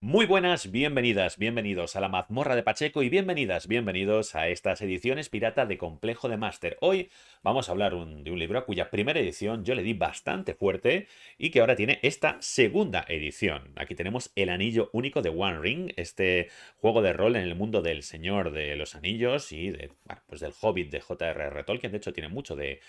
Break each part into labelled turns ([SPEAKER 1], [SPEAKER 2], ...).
[SPEAKER 1] Muy buenas, bienvenidas, bienvenidos a la mazmorra de Pacheco y bienvenidas, bienvenidos a estas ediciones pirata de Complejo de Máster. Hoy vamos a hablar de un libro a cuya primera edición yo le di bastante fuerte y que ahora tiene esta segunda edición. Aquí tenemos El Anillo Único de One Ring, este juego de rol en el mundo del Señor de los Anillos y pues del Hobbit de J.R.R. Tolkien. De hecho, tiene mucho del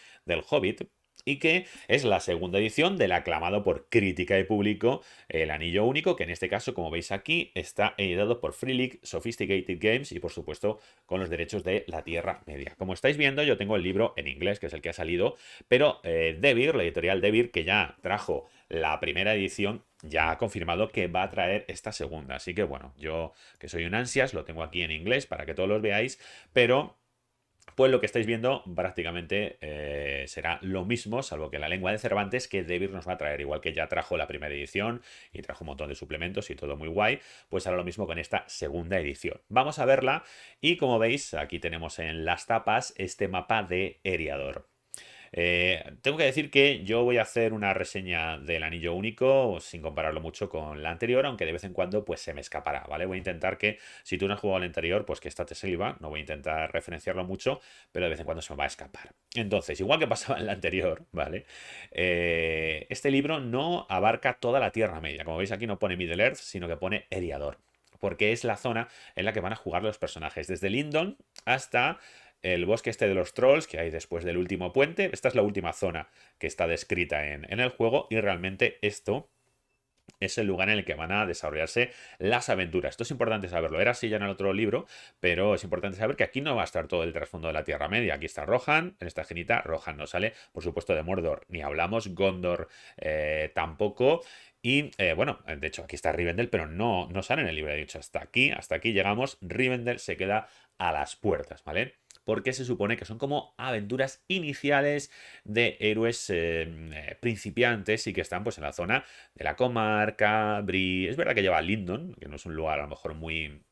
[SPEAKER 1] Hobbit. Y que es la segunda edición del aclamado por crítica y público El Anillo Único, que en este caso, como veis aquí, está editado por Free League, Sophisticated Games y, por supuesto, con los derechos de la Tierra Media. Como estáis viendo, yo tengo el libro en inglés, que es el que ha salido, pero Devir, la editorial Devir, que ya trajo la primera edición, ya ha confirmado que va a traer esta segunda. Así que, bueno, yo que soy un ansias, lo tengo aquí en inglés para que todos los veáis, pero pues lo que estáis viendo prácticamente será lo mismo, salvo que la lengua de Cervantes que David nos va a traer, igual que ya trajo la primera edición y trajo un montón de suplementos y todo muy guay, pues hará lo mismo con esta segunda edición. Vamos a verla y como veis, aquí tenemos en las tapas este mapa de Eriador. Tengo que decir que yo voy a hacer una reseña del Anillo Único sin compararlo mucho con la anterior, aunque de vez en cuando pues se me escapará, ¿vale? Voy a intentar que, si tú no has jugado al anterior, pues que esta te sirva, no voy a intentar referenciarlo mucho, pero de vez en cuando se me va a escapar. Entonces, igual que pasaba en la anterior, ¿vale? Este libro no abarca toda la Tierra Media, como veis aquí no pone Middle Earth, sino que pone Eriador, porque es la zona en la que van a jugar los personajes, desde Lindon hasta el bosque este de los trolls que hay después del último puente. Esta es la última zona que está descrita en el juego y realmente esto es el lugar en el que van a desarrollarse las aventuras. Esto es importante saberlo. Era así ya en el otro libro, pero es importante saber que aquí no va a estar todo el trasfondo de la Tierra Media. Aquí está Rohan, en esta esquinita. Rohan no sale, por supuesto, de Mordor. Ni hablamos. Gondor tampoco. Y bueno, de hecho aquí está Rivendell, pero no sale en el libro. He dicho hasta aquí llegamos. Rivendell se queda a las puertas, ¿vale? Porque se supone que son como aventuras iniciales de héroes principiantes y que están pues en la zona de la comarca, Brie. Es verdad que lleva a Lindon, que no es un lugar a lo mejor muy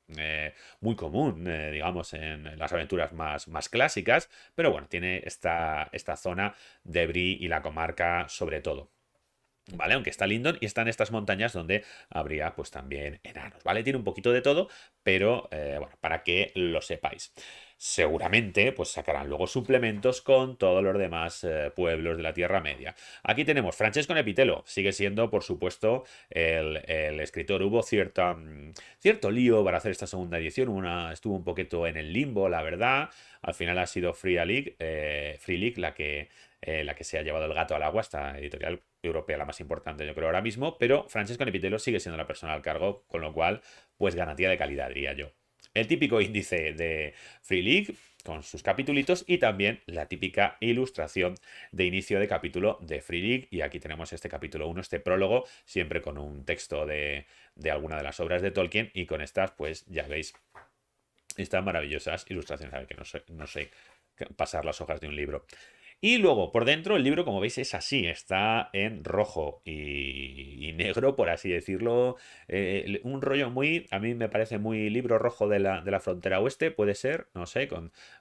[SPEAKER 1] común, digamos, en las aventuras más clásicas, pero bueno, tiene esta zona de Brie y la comarca sobre todo. ¿Vale? Aunque está Lindon y están estas montañas donde habría pues también enanos, ¿vale? Tiene un poquito de todo, pero bueno, para que lo sepáis. Seguramente pues sacarán luego suplementos con todos los demás pueblos de la Tierra Media. Aquí tenemos Francesco Nepitelo, sigue siendo por supuesto el escritor. Hubo cierto lío para hacer esta segunda edición, estuvo un poquito en el limbo, la verdad. Al final ha sido Free League la que se ha llevado el gato al agua, esta editorial europea la más importante yo creo ahora mismo, pero Francesco Nepitelo sigue siendo la persona al cargo, con lo cual pues garantía de calidad diría yo. El típico índice de Free League con sus capitulitos y también la típica ilustración de inicio de capítulo de Free League. Y aquí tenemos este capítulo 1, este prólogo, siempre con un texto de alguna de las obras de Tolkien y con estas pues ya veis estas maravillosas ilustraciones. A ver que no sé pasar las hojas de un libro. Y luego, por dentro, el libro, como veis, es así, está en rojo y negro, por así decirlo. Un rollo a mí me parece muy libro rojo de la frontera oeste, puede ser, no sé,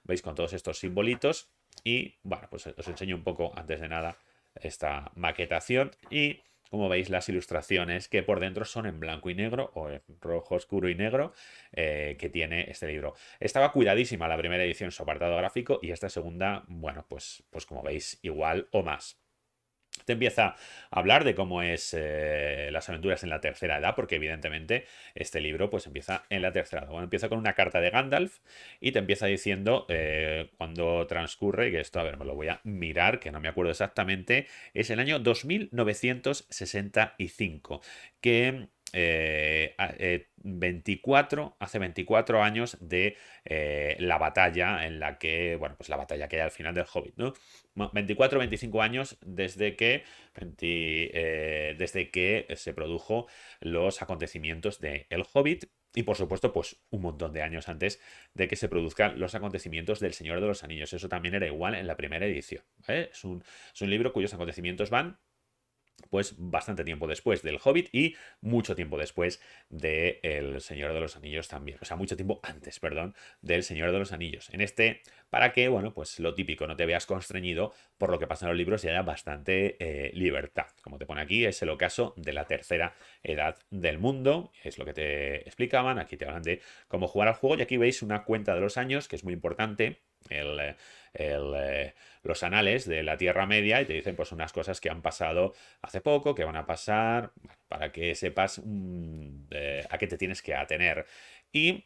[SPEAKER 1] veis con todos estos simbolitos. Y bueno, pues os enseño un poco, antes de nada, esta maquetación. Y como veis, las ilustraciones que por dentro son en blanco y negro, o en rojo oscuro y negro, que tiene este libro. Estaba cuidadísima la primera edición, su apartado gráfico, y esta segunda, bueno, pues como veis, igual o más. Te empieza a hablar de cómo es las aventuras en la tercera edad, porque evidentemente este libro pues empieza en la tercera edad. Bueno, empieza con una carta de Gandalf y te empieza diciendo cuando transcurre, que esto, a ver, me lo voy a mirar, que no me acuerdo exactamente, es el año 2965, que hace 24 años de la batalla en la que, bueno, pues la batalla que hay al final del Hobbit, ¿no? 24 o 25 años desde que se produjo los acontecimientos de El Hobbit y por supuesto pues un montón de años antes de que se produzcan los acontecimientos del Señor de los Anillos. Eso también era igual en la primera edición, ¿vale? Es un libro cuyos acontecimientos van pues bastante tiempo después del Hobbit y mucho tiempo después de El Señor de los Anillos también. O sea, mucho tiempo antes, perdón, del Señor de los Anillos. En este, para que, bueno, pues lo típico, no te veas constreñido por lo que pasa en los libros y haya bastante libertad. Como te pone aquí, es el ocaso de la tercera edad del mundo. Es lo que te explicaban. Aquí te hablan de cómo jugar al juego y aquí veis una cuenta de los años, que es muy importante. El, los anales de la Tierra Media y te dicen pues unas cosas que han pasado hace poco, que van a pasar, para que sepas a qué te tienes que atener. Y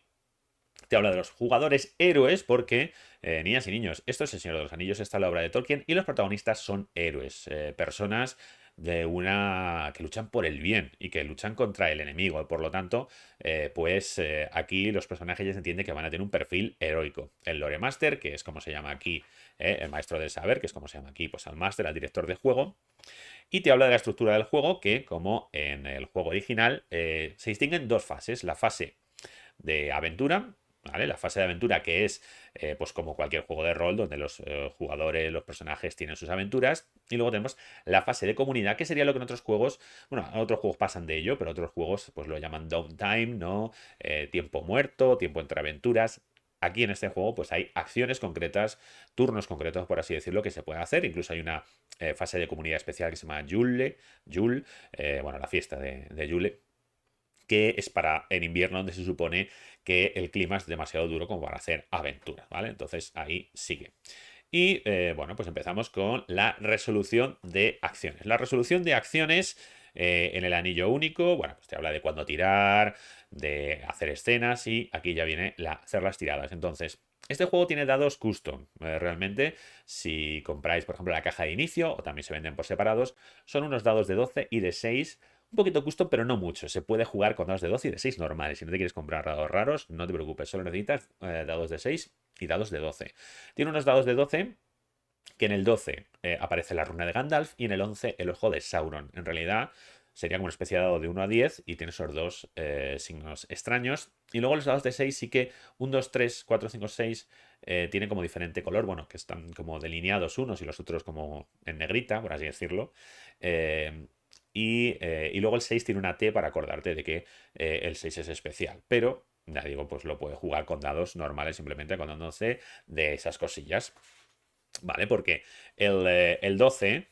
[SPEAKER 1] te habla de los jugadores héroes porque, niñas y niños, esto es El Señor de los Anillos, esta es la obra de Tolkien y los protagonistas son héroes, personas de una que luchan por el bien y que luchan contra el enemigo. Por lo tanto, aquí los personajes ya se entiende que van a tener un perfil heroico. El Lore Master, que es como se llama aquí, el maestro del saber, que es como se llama aquí, pues al Master, al director de juego. Y te habla de la estructura del juego, que como en el juego original, se distinguen dos fases. La fase de aventura, ¿vale? La fase de aventura que es, pues como cualquier juego de rol, donde los jugadores, los personajes tienen sus aventuras. Y luego tenemos la fase de comunidad, que sería lo que en otros juegos, bueno, en otros juegos pasan de ello, pero otros juegos pues lo llaman downtime, ¿no? Tiempo muerto, tiempo entre aventuras. Aquí en este juego pues hay acciones concretas, turnos concretos, por así decirlo, que se puede hacer. Incluso hay una fase de comunidad especial que se llama Yule, bueno, la fiesta de Yule, que es para en invierno, donde se supone que el clima es demasiado duro como para hacer aventuras, ¿vale? Entonces ahí sigue. Y bueno, pues empezamos con la resolución de acciones. La resolución de acciones en el anillo único, bueno, pues te habla de cuándo tirar, de hacer escenas y aquí ya viene hacer las tiradas. Entonces, este juego tiene dados custom. Realmente, si compráis, por ejemplo, la caja de inicio, o también se venden por separados, son unos dados de 12 y de 6. Un poquito custom, pero no mucho. Se puede jugar con dados de 12 y de 6 normales. Si no te quieres comprar dados raros, no te preocupes. Solo necesitas dados de 6 y dados de 12. Tiene unos dados de 12 que en el 12 aparece la runa de Gandalf y en el 11 el ojo de Sauron. En realidad sería como una especie de dado de 1 a 10 y tiene esos dos signos extraños. Y luego los dados de 6 sí que 1, 2, 3, 4, 5, 6 tienen como diferente color. Bueno, que están como delineados unos y los otros como en negrita, por así decirlo. Y luego el 6 tiene una T para acordarte de que el 6 es especial. Pero, ya digo, pues lo puede jugar con dados normales, simplemente acordándose de esas cosillas. ¿Vale? Porque el 12,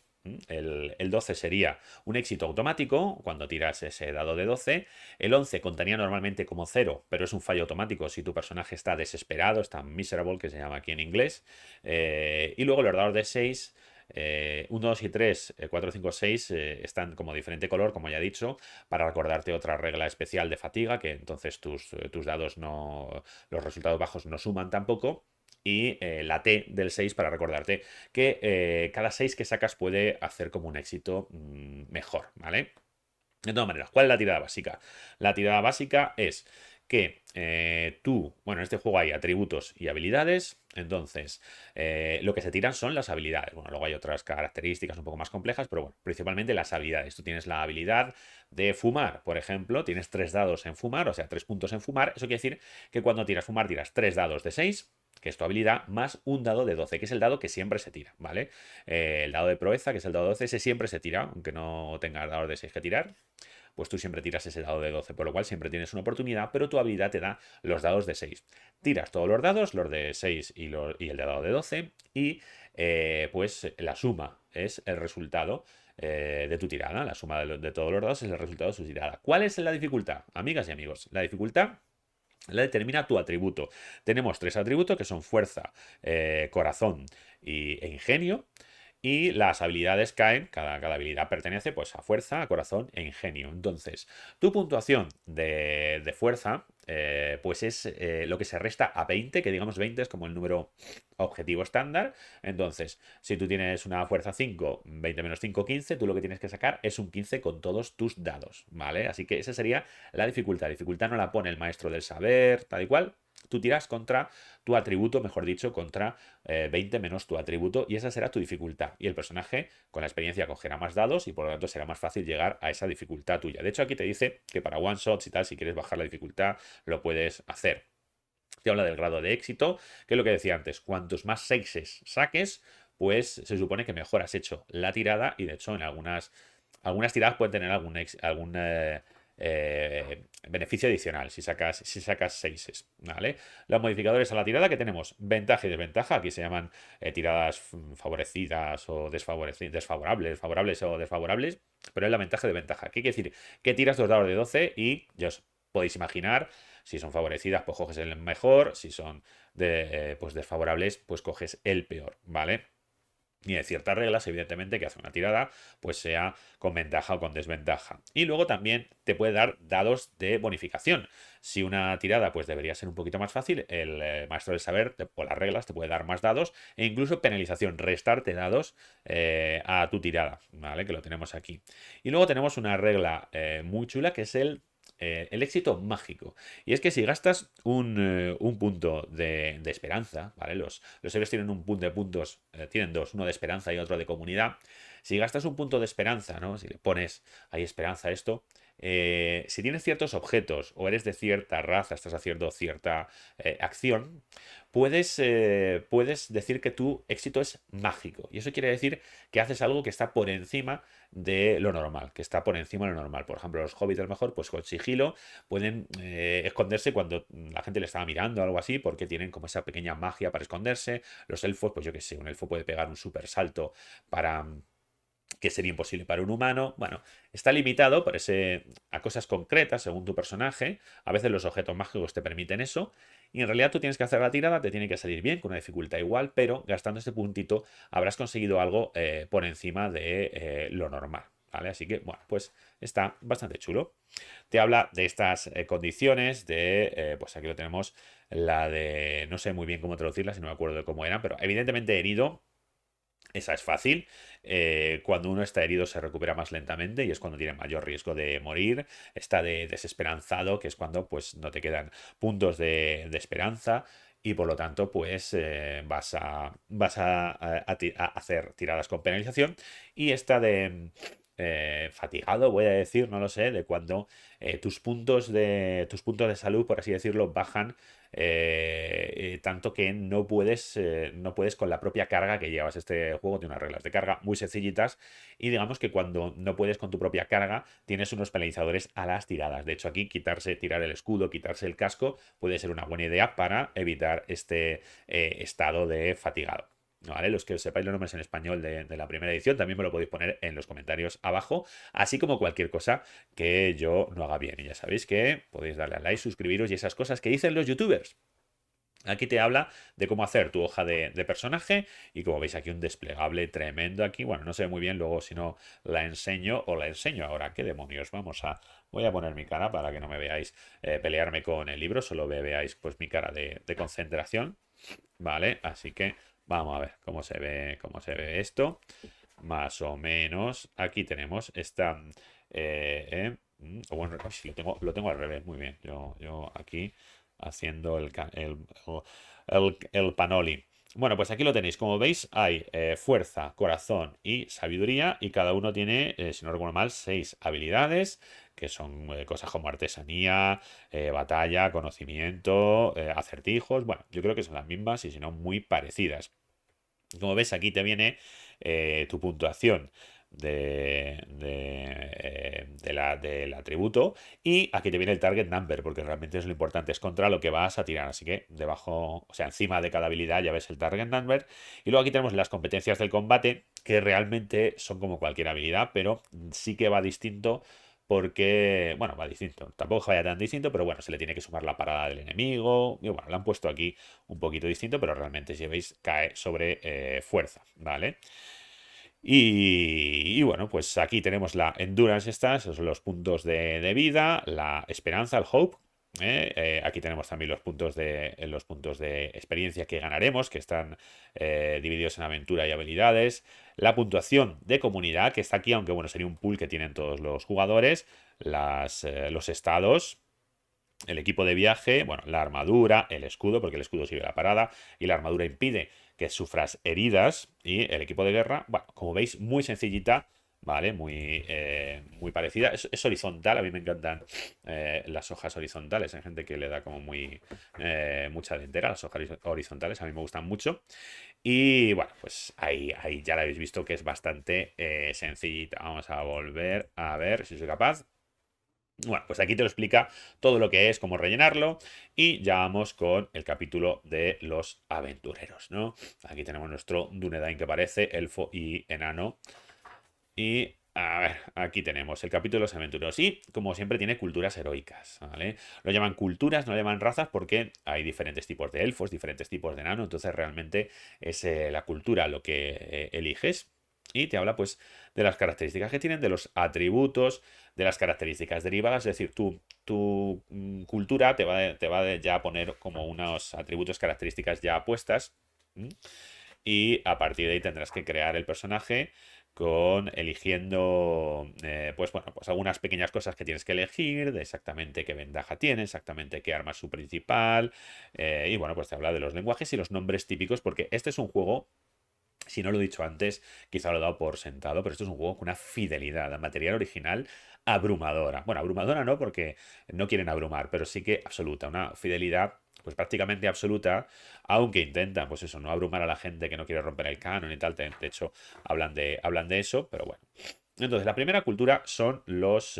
[SPEAKER 1] el 12 sería un éxito automático cuando tiras ese dado de 12. El 11 contaría normalmente como 0, pero es un fallo automático si tu personaje está desesperado, está miserable, que se llama aquí en inglés. Y luego los dados de 6. 1, 2 y 3, 4, 5, 6 están como diferente color, como ya he dicho, para recordarte otra regla especial de fatiga, que entonces tus dados no, los resultados bajos no suman tampoco. Y la T del 6 para recordarte que cada 6 que sacas puede hacer como un éxito mejor, ¿vale? De todas maneras, ¿cuál es la tirada básica? La tirada básica es que bueno, en este juego hay atributos y habilidades, entonces lo que se tiran son las habilidades. Bueno, luego hay otras características un poco más complejas, pero bueno, principalmente las habilidades. Tú tienes la habilidad de fumar, por ejemplo, tienes 3 dados en fumar, o sea, 3 puntos en fumar. Eso quiere decir que cuando tiras fumar tiras 3 dados de 6, que es tu habilidad, más un dado de 12, que es el dado que siempre se tira, ¿vale? El dado de proeza, que es el dado de 12, ese siempre se tira, aunque no tengas dados de 6 que tirar, pues tú siempre tiras ese dado de 12, por lo cual siempre tienes una oportunidad, pero tu habilidad te da los dados de 6. Tiras todos los dados, los de 6 y el de dado de 12, y pues la suma es el resultado de tu tirada. La suma de todos los dados es el resultado de su tirada. ¿Cuál es la dificultad, amigas y amigos? La dificultad la determina tu atributo. Tenemos 3 atributos que son fuerza, corazón e ingenio. Y las habilidades caen, cada habilidad pertenece pues a fuerza, a corazón e ingenio. Entonces, tu puntuación de fuerza pues es lo que se resta a 20, que digamos 20 es como el número objetivo estándar. Entonces, si tú tienes una fuerza 5, 20 menos 5, 15, tú lo que tienes que sacar es un 15 con todos tus dados, ¿vale? Así que esa sería la dificultad. La dificultad no la pone el maestro del saber, tal y cual. Tú tiras contra tu atributo, mejor dicho, contra 20 menos tu atributo, y esa será tu dificultad. Y el personaje, con la experiencia, cogerá más dados y por lo tanto será más fácil llegar a esa dificultad tuya. De hecho, aquí te dice que para one shots y tal, si quieres bajar la dificultad, lo puedes hacer. Te habla del grado de éxito, que es lo que decía antes. Cuantos más seises saques, pues se supone que mejor has hecho la tirada, y de hecho en algunas algunas tiradas pueden tener algún beneficio adicional si sacas seises, ¿vale? Los modificadores a la tirada que tenemos ventaja y desventaja. Aquí se llaman tiradas favorecidas o desfavorables, favorables o desfavorables, pero es la ventaja y desventaja. ¿Qué quiere decir? Que tiras dos dados de 12 y ya os podéis imaginar, si son favorecidas, pues coges el mejor, si son pues desfavorables, pues coges el peor, ¿vale? Y hay ciertas reglas, evidentemente, que hace una tirada, pues sea con ventaja o con desventaja. Y luego también te puede dar dados de bonificación. Si una tirada, pues debería ser un poquito más fácil, el maestro del saber o las reglas te puede dar más dados e incluso penalización, restarte dados a tu tirada, ¿vale? Que lo tenemos aquí. Y luego tenemos una regla muy chula que es el éxito mágico. Y es que si gastas un punto de esperanza, ¿vale? Los héroes tienen un punto de puntos, tienen dos, uno de esperanza y otro de comunidad. Si gastas un punto de esperanza, ¿no? Si le pones ahí esperanza a esto, si tienes ciertos objetos o eres de cierta raza, estás haciendo cierta acción, puedes decir que tu éxito es mágico. Y eso quiere decir que haces algo que está por encima de lo normal, que está por encima de lo normal. Por ejemplo, los hobbits a lo mejor, pues con sigilo, pueden esconderse cuando la gente le estaba mirando o algo así, porque tienen como esa pequeña magia para esconderse. Los elfos, pues yo qué sé, un elfo puede pegar un super salto para que sería imposible para un humano. Bueno, está limitado a cosas concretas según tu personaje. A veces los objetos mágicos te permiten eso. Y en realidad tú tienes que hacer la tirada, te tiene que salir bien, con una dificultad igual, pero gastando ese puntito habrás conseguido algo por encima de lo normal. ¿Vale? Así que, bueno, pues está bastante chulo. Te habla de estas condiciones, pues aquí lo tenemos, la de, no sé muy bien cómo traducirla, si no me acuerdo de cómo era, pero evidentemente herido. Esa es fácil. Cuando uno está herido se recupera más lentamente y es cuando tiene mayor riesgo de morir. Está de desesperanzado, que es cuando pues no te quedan puntos de esperanza y por lo tanto pues vas a hacer tiradas con penalización. Y esta de fatigado, voy a decir, no lo sé, de cuando tus puntos de salud, por así decirlo, bajan tanto que no puedes con la propia carga que llevas. Este juego tiene unas reglas de carga muy sencillitas y digamos que cuando no puedes con tu propia carga tienes unos penalizadores a las tiradas. De hecho aquí tirar el escudo, quitarse el casco puede ser una buena idea para evitar este estado de fatigado. ¿Vale? Los que sepáis los nombres en español de la primera edición también me lo podéis poner en los comentarios abajo, así como cualquier cosa que yo no haga bien. Y ya sabéis que podéis darle a like, suscribiros y esas cosas que dicen los youtubers. Aquí te habla de cómo hacer tu hoja de personaje y como veis aquí un desplegable tremendo aquí. Bueno, no sé muy bien, luego si no la enseño o la enseño ahora. ¿Qué demonios? Voy a poner mi cara para que no me veáis pelearme con el libro, solo veáis pues mi cara de concentración. Vale, así que vamos a ver cómo se ve esto. Más o menos. Aquí tenemos esta. Bueno, sí, lo tengo al revés, muy bien. Yo aquí haciendo el panoli. Bueno, pues aquí lo tenéis. Como veis, hay fuerza, corazón y sabiduría. Y cada uno tiene, si no recuerdo mal, 6 habilidades, que son cosas como artesanía, batalla, conocimiento, acertijos. Bueno, yo creo que son las mismas y si no, muy parecidas. Como ves, aquí te viene tu puntuación del atributo y aquí te viene el target number, porque realmente es lo importante, es contra lo que vas a tirar. Así que debajo, o sea, encima de cada habilidad ya ves el target number. Y luego aquí tenemos las competencias del combate, que realmente son como cualquier habilidad, pero sí que va distinto. Porque, bueno, va distinto. Tampoco vaya tan distinto, pero bueno, se le tiene que sumar la parada del enemigo. Y bueno, lo han puesto aquí un poquito distinto, pero realmente si veis cae sobre fuerza, ¿vale? Y bueno, pues aquí tenemos la endurance esos son los puntos de vida, la esperanza, el hope. Aquí tenemos también los puntos de experiencia que ganaremos, que están divididos en aventura y habilidades. La puntuación de comunidad, que está aquí, aunque bueno, sería un pool que tienen todos los jugadores. Los estados, el equipo de viaje, bueno, la armadura, el escudo, porque el escudo sirve la parada y la armadura impide que sufras heridas. Y el equipo de guerra, bueno, como veis, muy sencillita, ¿vale? Muy parecida. Es horizontal, a mí me encantan las hojas horizontales. Hay gente que le da como mucha dentera a las hojas horizontales, a mí me gustan mucho. Y bueno, pues ahí ya la habéis visto que es bastante sencillita. Vamos a volver a ver si soy capaz. Bueno, pues aquí te lo explica todo lo que es, cómo rellenarlo. Y ya vamos con el capítulo de los aventureros, ¿no? Aquí tenemos nuestro Dunedain que parece elfo y enano. Y a ver, aquí tenemos el capítulo de los aventureros. Y como siempre tiene culturas heroicas, ¿vale? Lo llaman culturas, no lo llaman razas porque hay diferentes tipos de elfos, diferentes tipos de enano. Entonces realmente es la cultura lo que eliges. Y te habla pues de las características que tienen, de los atributos, de las características derivadas. Es decir, tu cultura te va ya a poner como unos atributos, características ya puestas. ¿M? Y a partir de ahí tendrás que crear el personaje con eligiendo, pues bueno, pues algunas pequeñas cosas que tienes que elegir, de exactamente qué ventaja tiene, exactamente qué arma es su principal, y bueno, pues te habla de los lenguajes y los nombres típicos, porque este es un juego, si no lo he dicho antes, quizá lo he dado por sentado, pero esto es un juego con una fidelidad al material original abrumadora. Bueno, abrumadora no, porque no quieren abrumar, pero sí que absoluta, una fidelidad pues prácticamente absoluta, aunque intentan, pues eso, no abrumar a la gente que no quiere romper el canon y tal. De hecho, hablan de eso, pero bueno. Entonces, la primera cultura son los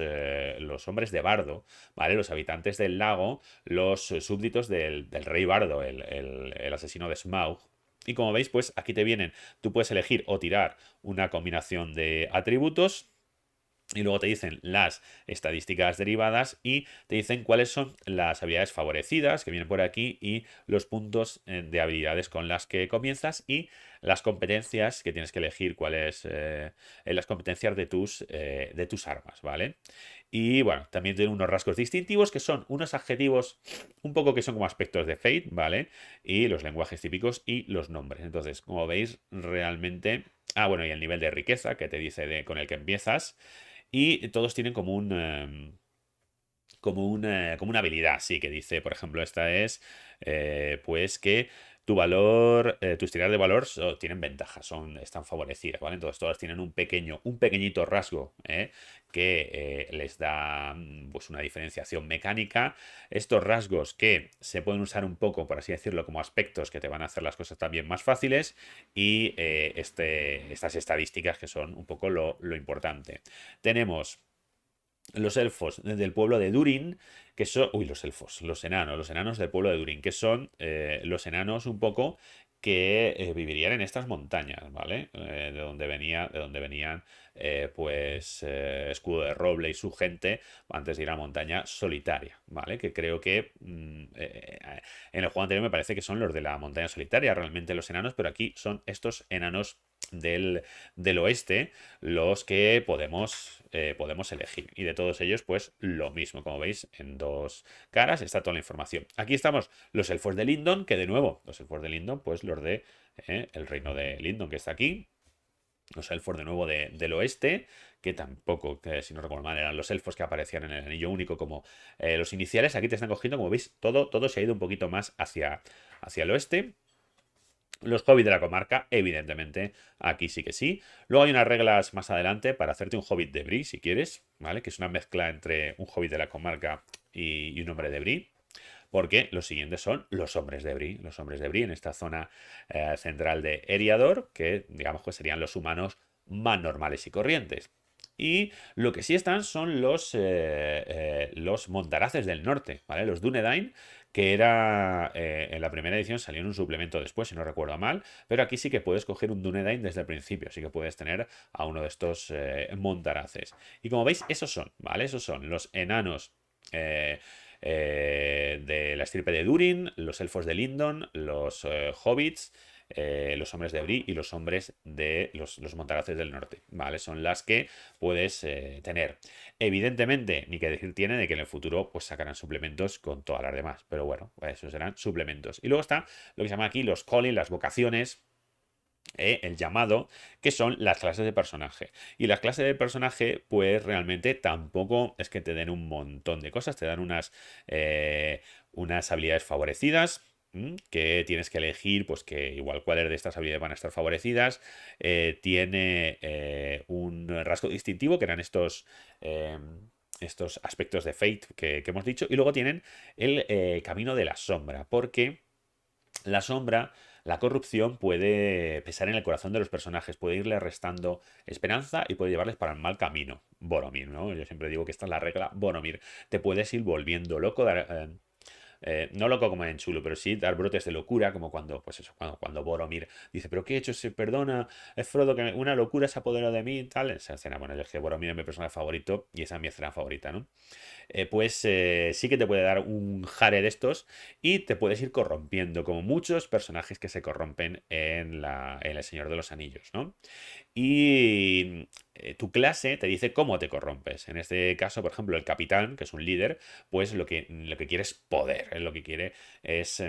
[SPEAKER 1] hombres de Bardo, ¿vale? Los habitantes del lago, los súbditos del rey Bardo, el asesino de Smaug. Y como veis, pues aquí te vienen, tú puedes elegir o tirar una combinación de atributos y luego te dicen las estadísticas derivadas y te dicen cuáles son las habilidades favorecidas que vienen por aquí y los puntos de habilidades con las que comienzas y las competencias que tienes que elegir cuáles las competencias de tus armas, ¿vale? Y bueno, también tiene unos rasgos distintivos que son unos adjetivos un poco que son como aspectos de Fate, ¿vale? Y los lenguajes típicos y los nombres. Entonces, como veis, realmente... Ah, bueno, y el nivel de riqueza que te dice con el que empiezas. Y todos tienen como una habilidad, sí, que dice, por ejemplo, esta es, pues que tu valor, tus tiradas de valor tienen ventajas, están favorecidas, ¿vale? Entonces todas tienen un pequeñito rasgo, que les da pues una diferenciación mecánica. Estos rasgos que se pueden usar un poco, por así decirlo, como aspectos que te van a hacer las cosas también más fáciles y estas estadísticas que son un poco lo importante. Tenemos los elfos del pueblo de Durin, que son... Uy, los enanos del pueblo de Durin, que son los enanos un poco que vivirían en estas montañas, ¿vale? De donde venían, pues, Escudo de Roble y su gente antes de ir a la montaña solitaria, ¿vale? Que creo que en el juego anterior me parece que son los de la montaña solitaria, realmente los enanos, pero aquí son estos enanos del oeste los que podemos elegir. Y de todos ellos, pues lo mismo, como veis, en dos caras está toda la información. Aquí estamos los elfos de Lindon, que de nuevo, los elfos de Lindon, pues los de el reino de Lindon, que está aquí. Los elfos de nuevo del oeste, que tampoco, que si no recuerdo mal, eran los elfos que aparecían en el anillo único como los iniciales. Aquí te están cogiendo, como veis, todo se ha ido un poquito más hacia el oeste. Los hobbits de la comarca, evidentemente, aquí sí que sí. Luego hay unas reglas más adelante para hacerte un hobbit de Bree, si quieres, ¿vale? Que es una mezcla entre un hobbit de la comarca y un hombre de Bree. Porque los siguientes son los hombres de Bree. Los hombres de Bree en esta zona central de Eriador, que digamos que serían los humanos más normales y corrientes. Y lo que sí están son los Montaraces del norte, ¿vale? Los Dúnedain, que era en la primera edición salió en un suplemento después, si no recuerdo mal, pero aquí sí que puedes coger un Dúnedain desde el principio, así que puedes tener a uno de estos Montaraces. Y como veis, esos son, ¿vale? Esos son los enanos eh, de la estirpe de Durin, los elfos de Lindon, los hobbits, los hombres de Bree y los hombres de los Montaraces del norte, ¿vale? Son las que puedes tener. Evidentemente, ni que decir tiene de que en el futuro pues sacarán suplementos con todas las demás, pero bueno, pues esos serán suplementos. Y luego está lo que se llama aquí los calling, las vocaciones, el llamado, que son las clases de personaje. Y las clases de personaje, pues realmente tampoco es que te den un montón de cosas, te dan unas habilidades favorecidas. que tienes que elegir, pues que igual cuáles de estas habilidades van a estar favorecidas. Tiene un rasgo distintivo, que eran estos aspectos de Fate que hemos dicho, y luego tienen el camino de la sombra, porque la sombra, la corrupción puede pesar en el corazón de los personajes, puede irle restando esperanza y puede llevarles para el mal camino. Boromir, ¿no? Yo siempre digo que esta es la regla Boromir. Te puedes ir volviendo loco, no loco como en Chulo, pero sí dar brotes de locura, como cuando, pues eso, cuando Boromir dice, ¿pero qué he hecho? Se perdona, es Frodo, que una locura se apoderó de mí y tal. Esa escena, bueno, es que Boromir es mi personaje favorito y esa es mi escena favorita, ¿no? Pues sí que te puede dar un jare de estos y te puedes ir corrompiendo, como muchos personajes que se corrompen en El Señor de los Anillos, ¿no? Y tu clase te dice cómo te corrompes. En este caso, por ejemplo, el capitán, que es un líder, pues lo que quiere es poder. Lo que quiere es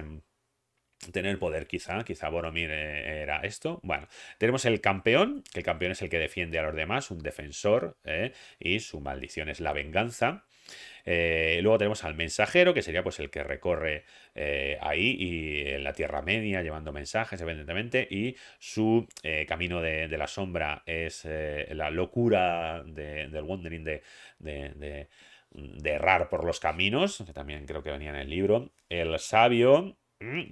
[SPEAKER 1] tener poder, quizá Boromir era esto. Bueno, tenemos el campeón, que el campeón es el que defiende a los demás, un defensor, y su maldición es la venganza. Luego tenemos al mensajero, que sería pues el que recorre ahí y en la Tierra Media llevando mensajes, evidentemente, y su camino de la sombra es la locura del wandering, de, de- de errar por los caminos, que también creo que venía en el libro. El sabio,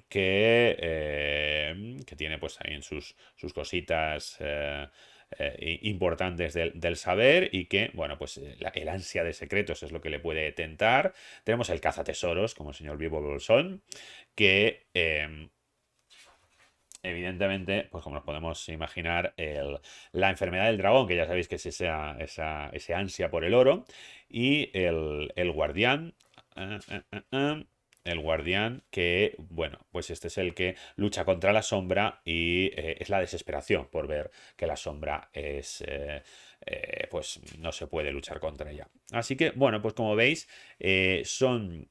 [SPEAKER 1] que tiene pues ahí en sus cositas importantes del saber y que, bueno, pues el ansia de secretos es lo que le puede tentar. Tenemos el cazatesoros, como el señor Bilbo Bolsón, que evidentemente, pues como nos podemos imaginar, la enfermedad del dragón, que ya sabéis que es ese ansia por el oro, y el guardián. eh, eh, eh, eh, el guardián que, bueno, pues este es el que lucha contra la sombra y es la desesperación por ver que la sombra pues no se puede luchar contra ella. Así que, bueno, pues como veis, son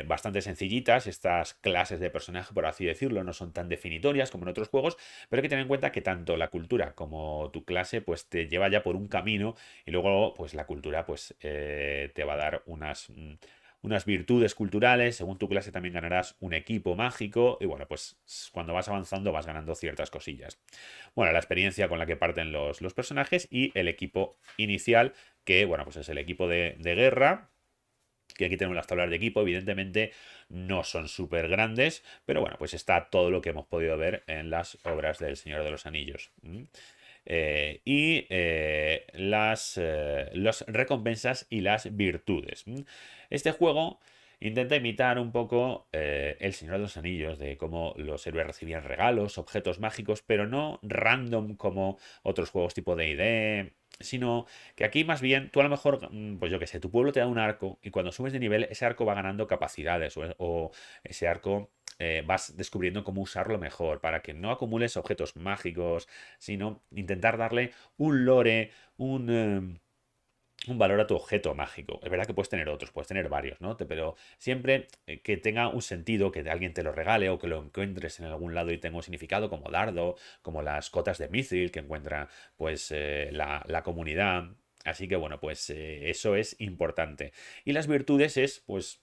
[SPEAKER 1] bastante sencillitas estas clases de personaje, por así decirlo, no son tan definitorias como en otros juegos, pero hay que tener en cuenta que tanto la cultura como tu clase pues te lleva ya por un camino y luego pues la cultura pues te va a dar unas virtudes culturales, según tu clase también ganarás un equipo mágico y bueno, pues cuando vas avanzando vas ganando ciertas cosillas. Bueno, la experiencia con la que parten los personajes y el equipo inicial, que bueno, pues es el equipo de guerra, que aquí tenemos las tablas de equipo, evidentemente no son súper grandes, pero bueno, pues está todo lo que hemos podido ver en las obras del Señor de los Anillos. Las recompensas y las virtudes. Este juego intenta imitar un poco El Señor de los Anillos, de cómo los héroes recibían regalos, objetos mágicos, pero no random como otros juegos tipo D&D, sino que aquí más bien tú a lo mejor, pues yo qué sé, tu pueblo te da un arco y cuando subes de nivel ese arco va ganando capacidades o ese arco vas descubriendo cómo usarlo mejor para que no acumules objetos mágicos, sino intentar darle un lore, un valor a tu objeto mágico. Es verdad que puedes tener otros, puedes tener varios, ¿no? Pero siempre que tenga un sentido, que alguien te lo regale o que lo encuentres en algún lado y tenga un significado, como dardo, como las cotas de Mithril que encuentra pues la comunidad. Así que bueno, pues eso es importante. Y las virtudes es pues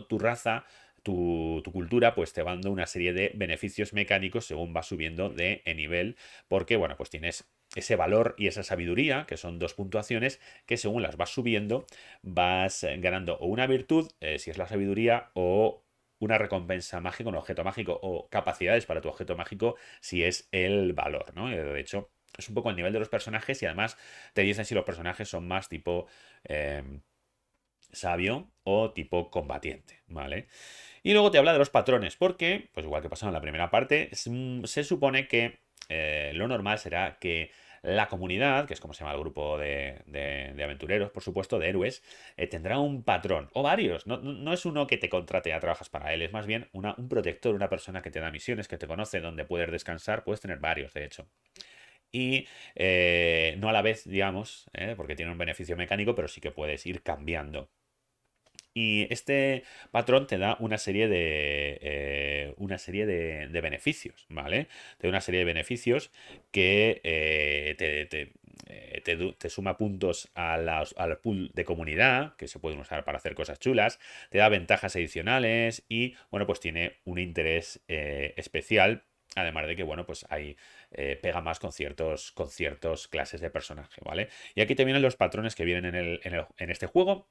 [SPEAKER 1] tu raza, tu cultura, pues te va dando una serie de beneficios mecánicos según vas subiendo de nivel, porque bueno, pues tienes ese valor y esa sabiduría, que son dos puntuaciones, que según las vas subiendo, vas ganando o una virtud, si es la sabiduría, o una recompensa mágica, un objeto mágico, o capacidades para tu objeto mágico, si es el valor, ¿no? De hecho, es un poco el nivel de los personajes y además te dicen si los personajes son más tipo sabio o tipo combatiente, ¿vale? Y luego te habla de los patrones, porque, pues igual que pasó en la primera parte, se supone que lo normal será que la comunidad, que es como se llama el grupo de aventureros, por supuesto, de héroes, tendrá un patrón, o varios. No es uno que te contrate a trabajas para él, es más bien un protector, una persona que te da misiones, que te conoce, donde puedes descansar, puedes tener varios, de hecho. Y no a la vez, digamos, porque tiene un beneficio mecánico, pero sí que puedes ir cambiando. Y este patrón te da una serie de beneficios, ¿vale? Te da una serie de beneficios que te suma puntos al pool de comunidad, que se pueden usar para hacer cosas chulas, te da ventajas adicionales y, bueno, pues tiene un interés especial. Además de que, bueno, pues hay pega más con ciertos clases de personaje, ¿vale? Y aquí te vienen los patrones que vienen en este juego.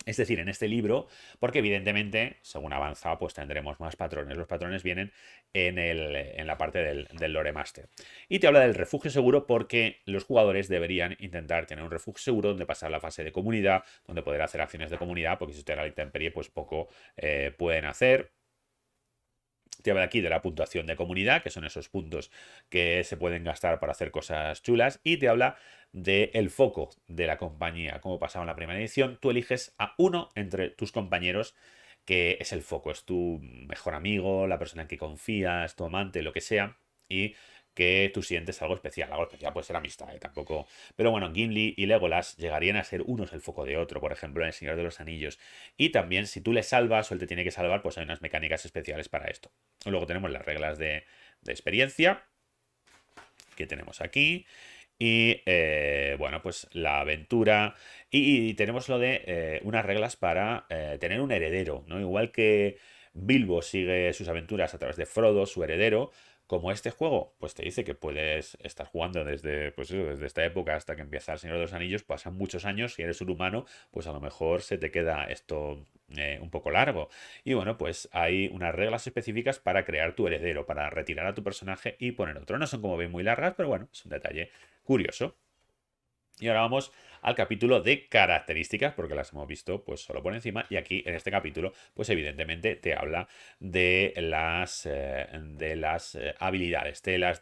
[SPEAKER 1] Es decir, en este libro, porque evidentemente, según avanza, pues tendremos más patrones. Los patrones vienen en la parte del Lore Master. Y te habla del refugio seguro porque los jugadores deberían intentar tener un refugio seguro donde pasar la fase de comunidad, donde poder hacer acciones de comunidad, porque si usted a la intemperie, pues poco pueden hacer. Te habla aquí de la puntuación de comunidad, que son esos puntos que se pueden gastar para hacer cosas chulas. Y te habla del foco de la compañía. Como pasaba en la primera edición, tú eliges a uno entre tus compañeros que es el foco. Es tu mejor amigo, la persona en que confías, tu amante, lo que sea. Y que tú sientes algo especial. Algo especial puede ser amistad, tampoco. Pero bueno, Gimli y Legolas llegarían a ser unos el foco de otro, por ejemplo, en El Señor de los Anillos. Y también, si tú le salvas o él te tiene que salvar, pues hay unas mecánicas especiales para esto. Luego tenemos las reglas de experiencia que tenemos aquí. Y bueno, pues la aventura. Y tenemos lo de unas reglas para tener un heredero, ¿no? Igual que Bilbo sigue sus aventuras a través de Frodo, su heredero. Como este juego, pues te dice que puedes estar jugando desde, pues eso, desde esta época hasta que empieza El Señor de los Anillos, pasan muchos años, si eres un humano, pues a lo mejor se te queda esto un poco largo. Y bueno, pues hay unas reglas específicas para crear tu heredero, para retirar a tu personaje y poner otro. No son como ven muy largas, pero bueno, es un detalle curioso. Y ahora vamos al capítulo de características, porque las hemos visto pues solo por encima. Y aquí en este capítulo, pues evidentemente te habla de las habilidades. Te las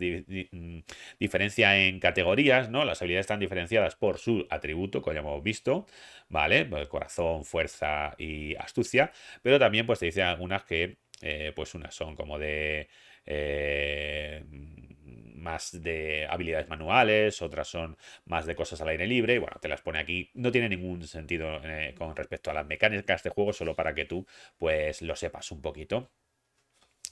[SPEAKER 1] diferencia en categorías, ¿no? Las habilidades están diferenciadas por su atributo, como ya hemos visto, ¿vale? Pues corazón, fuerza y astucia. Pero también pues te dice algunas que, pues unas son como de más de habilidades manuales, otras son más de cosas al aire libre. Y bueno, te las pone aquí. No tiene ningún sentido con respecto a las mecánicas de juego, solo para que tú pues lo sepas un poquito.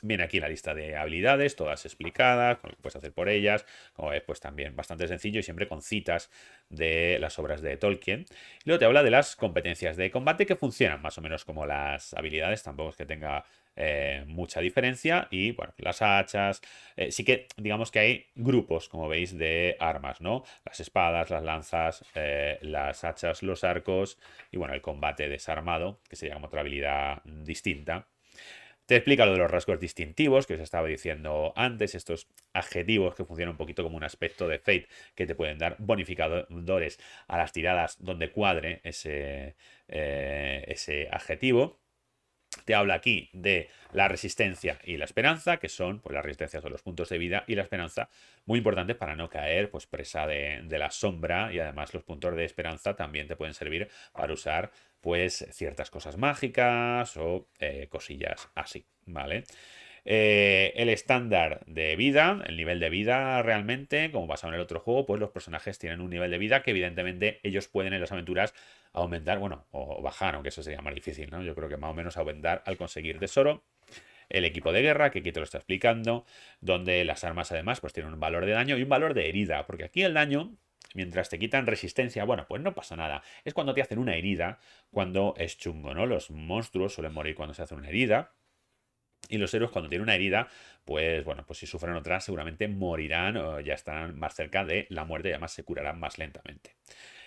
[SPEAKER 1] Viene aquí la lista de habilidades, todas explicadas, con lo que puedes hacer por ellas. Como ves, pues también bastante sencillo y siempre con citas de las obras de Tolkien. Y luego te habla de las competencias de combate que funcionan más o menos como las habilidades, tampoco es que tenga mucha diferencia. Y bueno, las hachas, sí que digamos que hay grupos, como veis, de armas, ¿no? Las espadas, las lanzas, las hachas, los arcos y bueno, el combate desarmado, que sería como otra habilidad distinta. Te explica lo de los rasgos distintivos que os estaba diciendo antes, estos adjetivos que funcionan un poquito como un aspecto de Fate que te pueden dar bonificadores a las tiradas donde cuadre ese adjetivo. Te habla aquí de la resistencia y la esperanza, que son, pues, las resistencias son los puntos de vida y la esperanza, muy importante para no caer, pues, presa de la sombra. Y además los puntos de esperanza también te pueden servir para usar, pues, ciertas cosas mágicas o cosillas así, ¿vale? El estándar de vida, el nivel de vida realmente, como pasaba en el otro juego, pues los personajes tienen un nivel de vida que evidentemente ellos pueden en las aventuras aumentar, bueno, o bajar, aunque eso sería más difícil, ¿no? Yo creo que más o menos aumentar al conseguir tesoro. El equipo de guerra, que aquí te lo está explicando, donde las armas además pues tienen un valor de daño y un valor de herida, porque aquí el daño, mientras te quitan resistencia, bueno, pues no pasa nada. Es cuando te hacen una herida, cuando es chungo, ¿no? Los monstruos suelen morir cuando se hace una herida. Y los héroes cuando tienen una herida, pues bueno, pues si sufren otra seguramente morirán o ya estarán más cerca de la muerte y además se curarán más lentamente.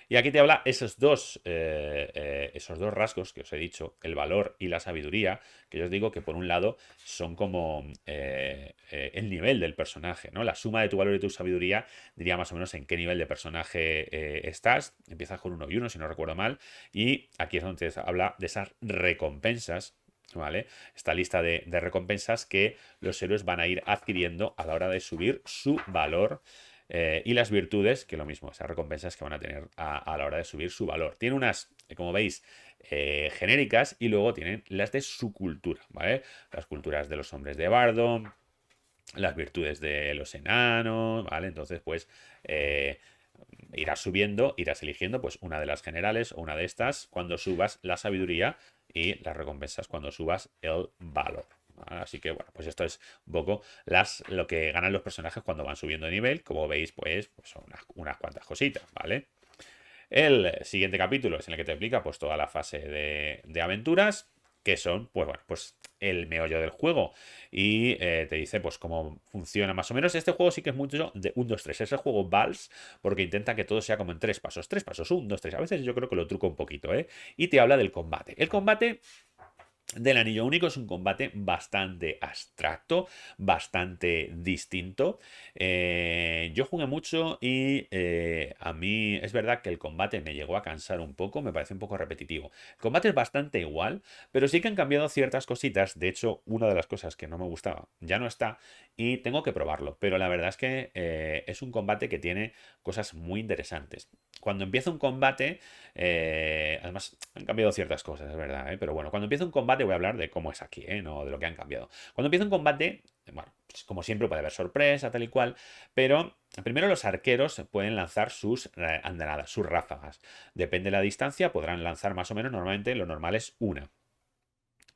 [SPEAKER 1] Y aquí te habla esos dos rasgos que os he dicho, el valor y la sabiduría, que yo os digo que por un lado son como el nivel del personaje, ¿no? La suma de tu valor y tu sabiduría diría más o menos en qué nivel de personaje estás. Empiezas con 1 y 1, si no recuerdo mal, y aquí es donde te habla de esas recompensas. ¿Vale? Esta lista de recompensas que los héroes van a ir adquiriendo a la hora de subir su valor y las virtudes, que lo mismo, esas recompensas que van a tener a la hora de subir su valor. Tiene unas, como veis, genéricas y luego tienen las de su cultura, ¿vale? Las culturas de los hombres de Bardo, las virtudes de los enanos, ¿vale? Entonces, pues irás subiendo, irás eligiendo pues una de las generales o una de estas cuando subas la sabiduría y las recompensas cuando subas el valor. ¿Vale? Así que bueno, pues esto es un poco lo que ganan los personajes cuando van subiendo de nivel. Como veis, pues son unas cuantas cositas, ¿vale? El siguiente capítulo es en el que te explica pues toda la fase de aventuras, que son, pues bueno, pues el meollo del juego. Y te dice pues cómo funciona más o menos. Este juego sí que es mucho de 1, 2, 3. Es el juego Vals porque intenta que todo sea como en 3 pasos. 3 pasos, 1, 2, 3. A veces yo creo que lo truco un poquito, ¿eh? Y te habla del combate. El combate del anillo único es un combate bastante abstracto, bastante distinto. Yo jugué mucho y a mí es verdad que el combate me llegó a cansar un poco, me parece un poco repetitivo. El combate es bastante igual, pero sí que han cambiado ciertas cositas. De hecho, una de las cosas que no me gustaba ya no está y tengo que probarlo. Pero la verdad es que es un combate que tiene cosas muy interesantes. Cuando empieza un combate, además han cambiado ciertas cosas, es verdad, ¿eh? Pero bueno, cuando empieza un combate voy a hablar de cómo es aquí, ¿eh? No de lo que han cambiado. Cuando empieza un combate, bueno, pues como siempre puede haber sorpresa, tal y cual, pero primero los arqueros pueden lanzar sus andanadas, sus ráfagas. Depende de la distancia, podrán lanzar más o menos, normalmente lo normal es una.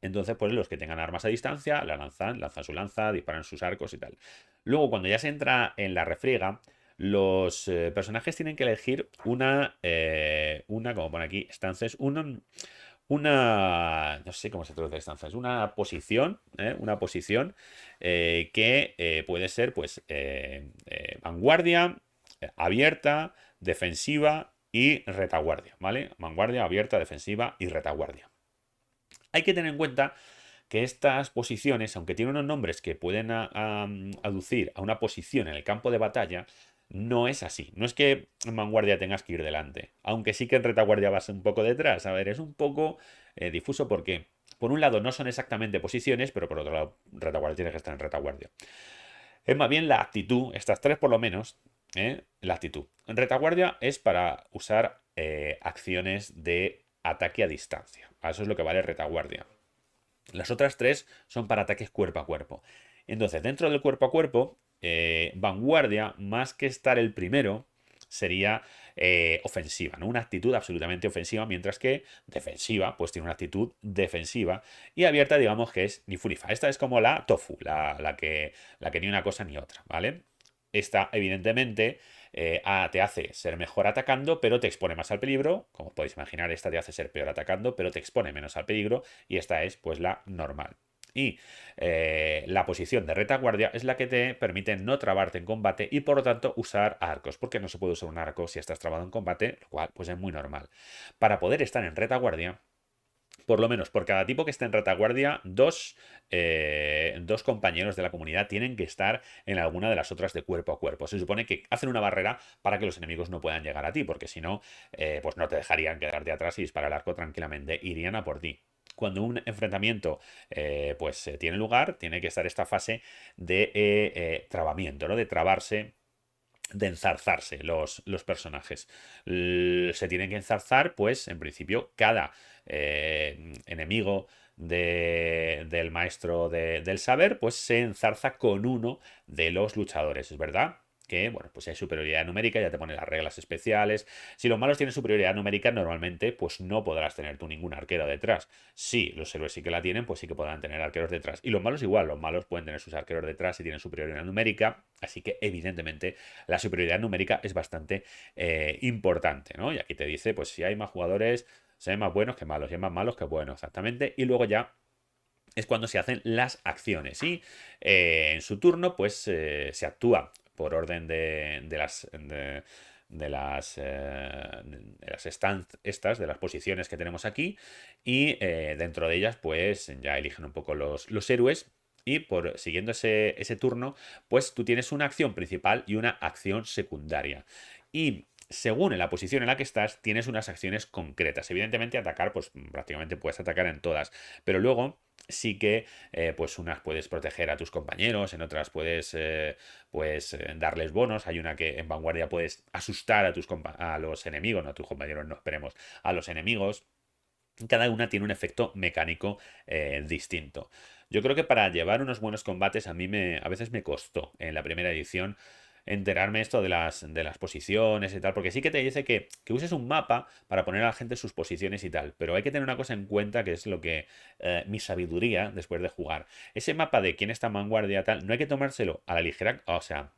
[SPEAKER 1] Entonces, pues los que tengan armas a distancia, lanzan su lanza, disparan sus arcos y tal. Luego, cuando ya se entra en la refriega, los personajes tienen que elegir como pone aquí, stances, no sé cómo se traduce stances, una posición, ¿eh? Una posición que puede ser, pues, vanguardia, abierta, defensiva y retaguardia, ¿vale? Vanguardia, abierta, defensiva y retaguardia. Hay que tener en cuenta que estas posiciones, aunque tienen unos nombres que pueden aducir a una posición en el campo de batalla, no es así. No es que en vanguardia tengas que ir delante, aunque sí que en retaguardia vas un poco detrás. A ver, es un poco difuso porque, por un lado, no son exactamente posiciones, pero por otro lado, retaguardia tiene que estar en retaguardia. Es más bien la actitud, estas tres por lo menos, la actitud. En retaguardia es para usar acciones de ataque a distancia. A eso es lo que vale retaguardia. Las otras tres son para ataques cuerpo a cuerpo. Entonces, dentro del cuerpo a cuerpo, vanguardia, más que estar el primero, sería ofensiva, ¿no? Una actitud absolutamente ofensiva, mientras que defensiva, pues tiene una actitud defensiva. Y abierta, digamos que es ni furifa. Esta es como la tofu, la que ni una cosa ni otra, ¿vale? Esta, evidentemente, te hace ser mejor atacando, pero te expone más al peligro. Como podéis imaginar, esta te hace ser peor atacando, pero te expone menos al peligro. Y esta es, pues, la normal. Y la posición de retaguardia es la que te permite no trabarte en combate y por lo tanto usar arcos, porque no se puede usar un arco si estás trabado en combate, lo cual pues es muy normal. Para poder estar en retaguardia, por lo menos por cada tipo que esté en retaguardia, dos compañeros de la comunidad tienen que estar en alguna de las otras de cuerpo a cuerpo. Se supone que hacen una barrera para que los enemigos no puedan llegar a ti, porque si no, pues no te dejarían quedarte atrás y disparar el arco tranquilamente, irían a por ti. Cuando un enfrentamiento tiene lugar, tiene que estar esta fase de trabamiento, ¿no? De trabarse, de enzarzarse los personajes. Se tienen que enzarzar, pues, en principio, cada enemigo del maestro del saber, pues se enzarza con uno de los luchadores. Es verdad que, bueno, pues hay superioridad numérica, ya te pone las reglas especiales. Si los malos tienen superioridad numérica, normalmente, pues no podrás tener tú ningún arquero detrás. Si los héroes sí que la tienen, pues sí que podrán tener arqueros detrás. Y los malos igual, los malos pueden tener sus arqueros detrás si tienen superioridad numérica. Así que, evidentemente, la superioridad numérica es bastante importante, ¿no? Y aquí te dice, pues si hay más jugadores, si hay más buenos que malos, si hay más malos que buenos, exactamente. Y luego ya es cuando se hacen las acciones y en su turno pues se actúa por orden de las posiciones que tenemos aquí y dentro de ellas pues ya eligen un poco los héroes y siguiendo ese turno pues tú tienes una acción principal y una acción secundaria y según en la posición en la que estás tienes unas acciones concretas. Evidentemente atacar pues prácticamente puedes atacar en todas, pero luego sí que pues unas puedes proteger a tus compañeros, en otras puedes darles bonos. Hay una que en vanguardia puedes asustar a los enemigos, no a tus compañeros, no esperemos, a los enemigos. Cada una tiene un efecto mecánico distinto. Yo creo que para llevar unos buenos combates a veces me costó en la primera edición enterarme esto de las posiciones y tal, porque sí que te dice que uses un mapa para poner a la gente sus posiciones y tal, pero hay que tener una cosa en cuenta que es lo que mi sabiduría después de jugar. Ese mapa de quién está en vanguardia tal, no hay que tomárselo a la ligera, o sea,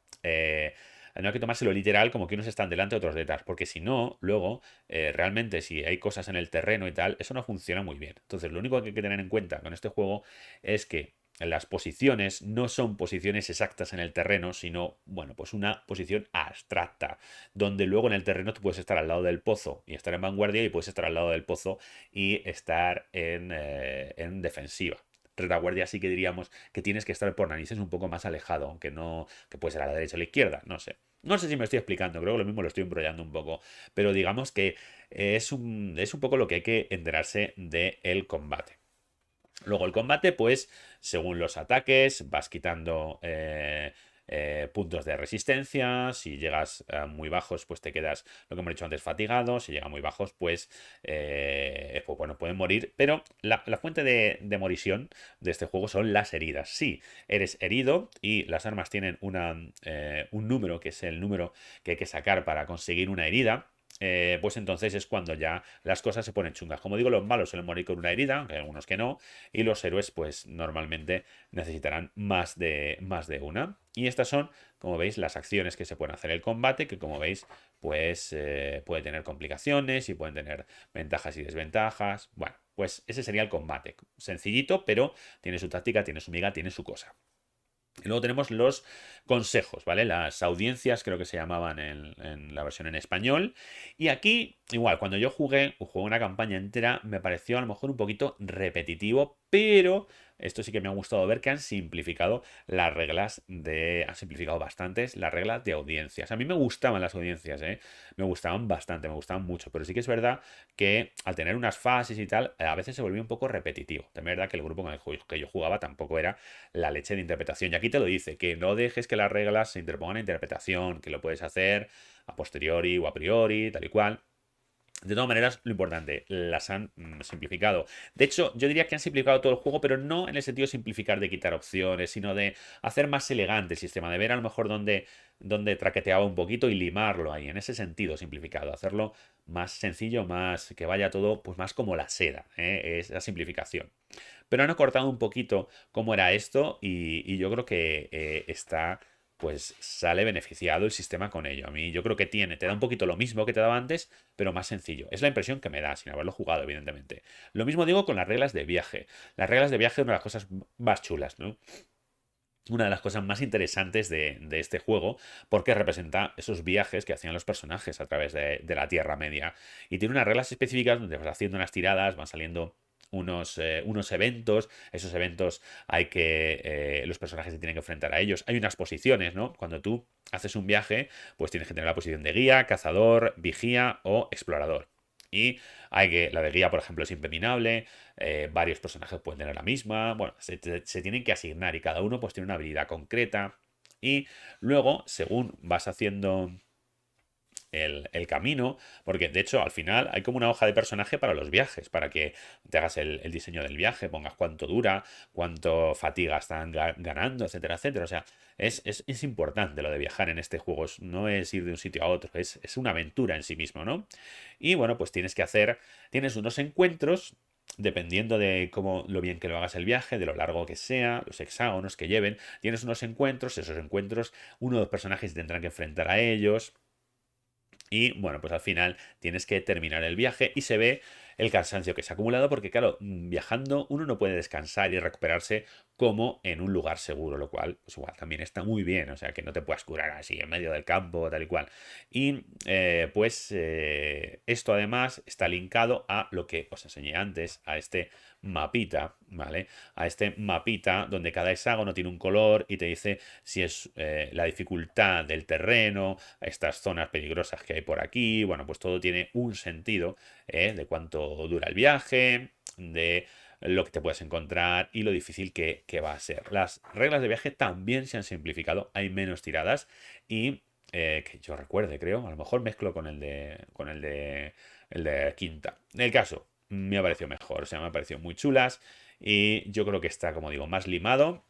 [SPEAKER 1] no hay que tomárselo literal como que unos están delante, otros detrás, porque si no, luego, realmente si hay cosas en el terreno y tal, eso no funciona muy bien. Entonces, lo único que hay que tener en cuenta con este juego es que las posiciones no son posiciones exactas en el terreno, sino, bueno, pues una posición abstracta, donde luego en el terreno tú puedes estar al lado del pozo y estar en vanguardia y puedes estar al lado del pozo y estar en defensiva. Retaguardia sí que diríamos que tienes que estar por narices un poco más alejado, aunque no, que puede ser a la derecha o a la izquierda, no sé. No sé si me estoy explicando, creo que lo mismo lo estoy embrollando un poco, pero digamos que es un poco lo que hay que enterarse del combate. Luego el combate, pues, según los ataques, vas quitando puntos de resistencia. Si llegas a muy bajos, pues te quedas, lo que hemos dicho antes, fatigado. Si llegas muy bajos, pues bueno, pueden morir. Pero la fuente de morición de este juego son las heridas. Si eres herido y las armas tienen un número, que es el número que hay que sacar para conseguir una herida, pues entonces es cuando ya las cosas se ponen chungas. Como digo, los malos suelen morir con una herida, aunque hay algunos que no, y los héroes pues normalmente necesitarán más de una. Y estas son, como veis, las acciones que se pueden hacer en el combate, que como veis, pues puede tener complicaciones y pueden tener ventajas y desventajas. Bueno, pues ese sería el combate. Sencillito, pero tiene su táctica, tiene su miga, tiene su cosa. Y luego tenemos los consejos, ¿vale? Las audiencias, creo que se llamaban en la versión en español. Y aquí, igual, cuando yo jugué una campaña entera, me pareció a lo mejor un poquito repetitivo, pero esto sí que me ha gustado ver que han simplificado las reglas han simplificado bastantes las reglas de audiencias. A mí me gustaban las audiencias, ¿eh? Me gustaban bastante, me gustaban mucho, pero sí que es verdad que al tener unas fases y tal, a veces se volvía un poco repetitivo. También es verdad que el grupo con el que yo jugaba tampoco era la leche de interpretación. Y aquí te lo dice, que no dejes que las reglas se interpongan a interpretación, que lo puedes hacer a posteriori o a priori, tal y cual. De todas maneras, lo importante, las han simplificado. De hecho, yo diría que han simplificado todo el juego, pero no en el sentido de simplificar de quitar opciones, sino de hacer más elegante el sistema, de ver a lo mejor dónde traqueteaba un poquito y limarlo ahí, en ese sentido simplificado, hacerlo más sencillo, más que vaya todo pues más como la seda, ¿eh? Es la simplificación. Pero han acortado un poquito cómo era esto y yo creo que pues sale beneficiado el sistema con ello. A mí yo creo que te da un poquito lo mismo que te daba antes, pero más sencillo. Es la impresión que me da, sin haberlo jugado, evidentemente. Lo mismo digo con las reglas de viaje. Las reglas de viaje es una de las cosas más chulas, ¿no? Una de las cosas más interesantes de este juego, porque representa esos viajes que hacían los personajes a través de la Tierra Media. Y tiene unas reglas específicas donde vas haciendo unas tiradas, van saliendo unos eventos. Esos eventos los personajes se tienen que enfrentar a ellos. Hay unas posiciones, ¿no? Cuando tú haces un viaje, pues tienes que tener la posición de guía, cazador, vigía o explorador. Y la de guía, por ejemplo, es impreminable. Varios personajes pueden tener la misma. Bueno, se tienen que asignar y cada uno pues tiene una habilidad concreta. Y luego, según vas haciendo el camino, porque de hecho al final hay como una hoja de personaje para los viajes, para que te hagas el diseño del viaje, pongas cuánto dura, cuánto fatiga están ganando, etcétera, etcétera. O sea, es importante lo de viajar en este juego, no es ir de un sitio a otro, es una aventura en sí mismo, ¿no? Y bueno, pues tienes unos encuentros. Dependiendo de lo bien que lo hagas el viaje, de lo largo que sea, los hexágonos que lleven, tienes unos encuentros, esos encuentros, uno de los personajes tendrán que enfrentar a ellos, y bueno, pues al final tienes que terminar el viaje y se ve el cansancio que se ha acumulado porque claro, viajando uno no puede descansar y recuperarse como en un lugar seguro, lo cual pues igual también está muy bien, o sea que no te puedas curar así en medio del campo, tal y cual. Y esto además está linkado a lo que os enseñé antes, a este mapita, ¿vale? A este mapita donde cada hexágono tiene un color y te dice si es la dificultad del terreno, estas zonas peligrosas que hay por aquí, bueno, pues todo tiene un sentido de cuánto dura el viaje, de lo que te puedes encontrar y lo difícil que va a ser. Las reglas de viaje también se han simplificado, hay menos tiradas y que yo recuerde, creo, a lo mejor mezclo con el de quinta. En el caso, me ha parecido mejor, o sea, me ha parecido muy chulas y yo creo que está, como digo, más limado.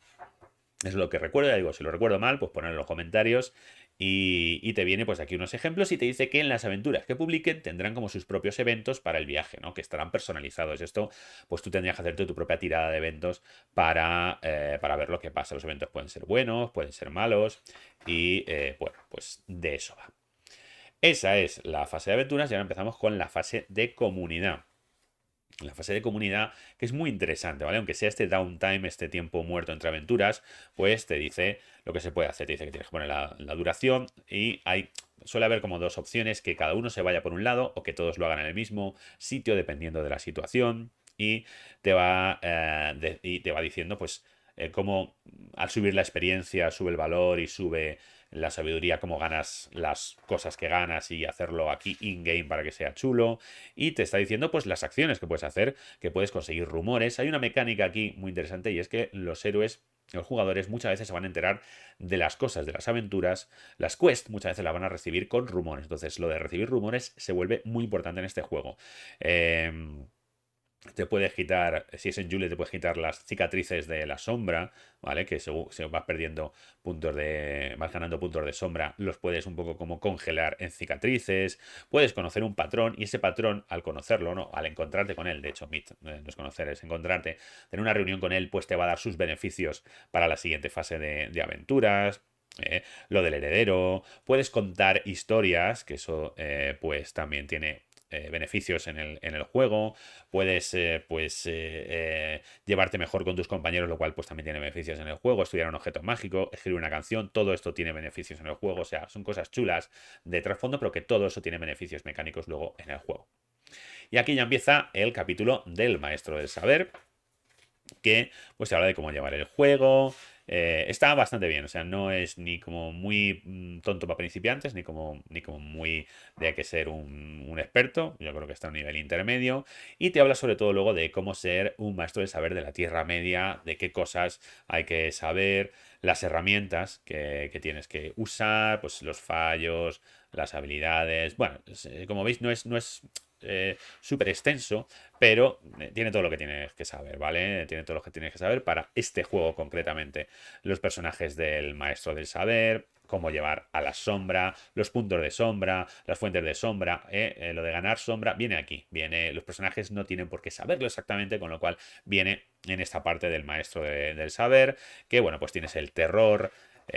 [SPEAKER 1] Es lo que recuerdo, ya digo, si lo recuerdo mal, pues ponedlo en los comentarios Y te viene pues aquí unos ejemplos y te dice que en las aventuras que publiquen tendrán como sus propios eventos para el viaje, ¿no? Que estarán personalizados. Esto, pues tú tendrías que hacerte tu propia tirada de eventos para ver lo que pasa. Los eventos pueden ser buenos, pueden ser malos y bueno, pues de eso va. Esa es la fase de aventuras y ahora empezamos con la fase de comunidad. La fase de comunidad, que es muy interesante, ¿vale? Aunque sea este downtime, este tiempo muerto entre aventuras, pues te dice lo que se puede hacer. Te dice que tienes que poner la duración y suele haber como dos opciones, que cada uno se vaya por un lado o que todos lo hagan en el mismo sitio, dependiendo de la situación. Y y te va diciendo, pues, cómo al subir la experiencia sube el valor y sube la sabiduría, cómo ganas las cosas que ganas y hacerlo aquí in-game para que sea chulo. Y te está diciendo pues las acciones que puedes hacer, que puedes conseguir rumores. Hay una mecánica aquí muy interesante y es que los héroes, los jugadores muchas veces se van a enterar de las cosas, de las aventuras. Las quests muchas veces las van a recibir con rumores. Entonces lo de recibir rumores se vuelve muy importante en este juego. Te puedes quitar, si es en Julie, te puedes quitar las cicatrices de la sombra, ¿vale? Que según vas perdiendo vas ganando puntos de sombra, los puedes un poco como congelar en cicatrices. Puedes conocer un patrón y ese patrón, al conocerlo, ¿no? Al encontrarte con él, de hecho, meet, no es conocer, es encontrarte, tener una reunión con él, pues te va a dar sus beneficios para la siguiente fase de aventuras. Lo del heredero, puedes contar historias, que eso pues también tiene beneficios en el juego, puedes llevarte mejor con tus compañeros, lo cual pues también tiene beneficios en el juego, estudiar un objeto mágico, escribir una canción, todo esto tiene beneficios en el juego, o sea, son cosas chulas de trasfondo, pero que todo eso tiene beneficios mecánicos luego en el juego. Y aquí ya empieza el capítulo del maestro del saber, que pues se habla de cómo llevar el juego. Está bastante bien, o sea, no es ni como muy tonto para principiantes, ni como muy de hay que ser un experto. Yo creo que está a un nivel intermedio. Y te habla sobre todo luego de cómo ser un maestro del saber de la Tierra Media, de qué cosas hay que saber, las herramientas que tienes que usar, pues los fallos, las habilidades. Bueno, como veis, no es súper extenso, pero tiene todo lo que tienes que saber, ¿vale? Tiene todo lo que tienes que saber para este juego concretamente. Los personajes del maestro del saber, cómo llevar a la sombra, los puntos de sombra, las fuentes de sombra, lo de ganar sombra, viene aquí. Los personajes no tienen por qué saberlo exactamente, con lo cual viene en esta parte del maestro del saber, que bueno, pues tienes el terror,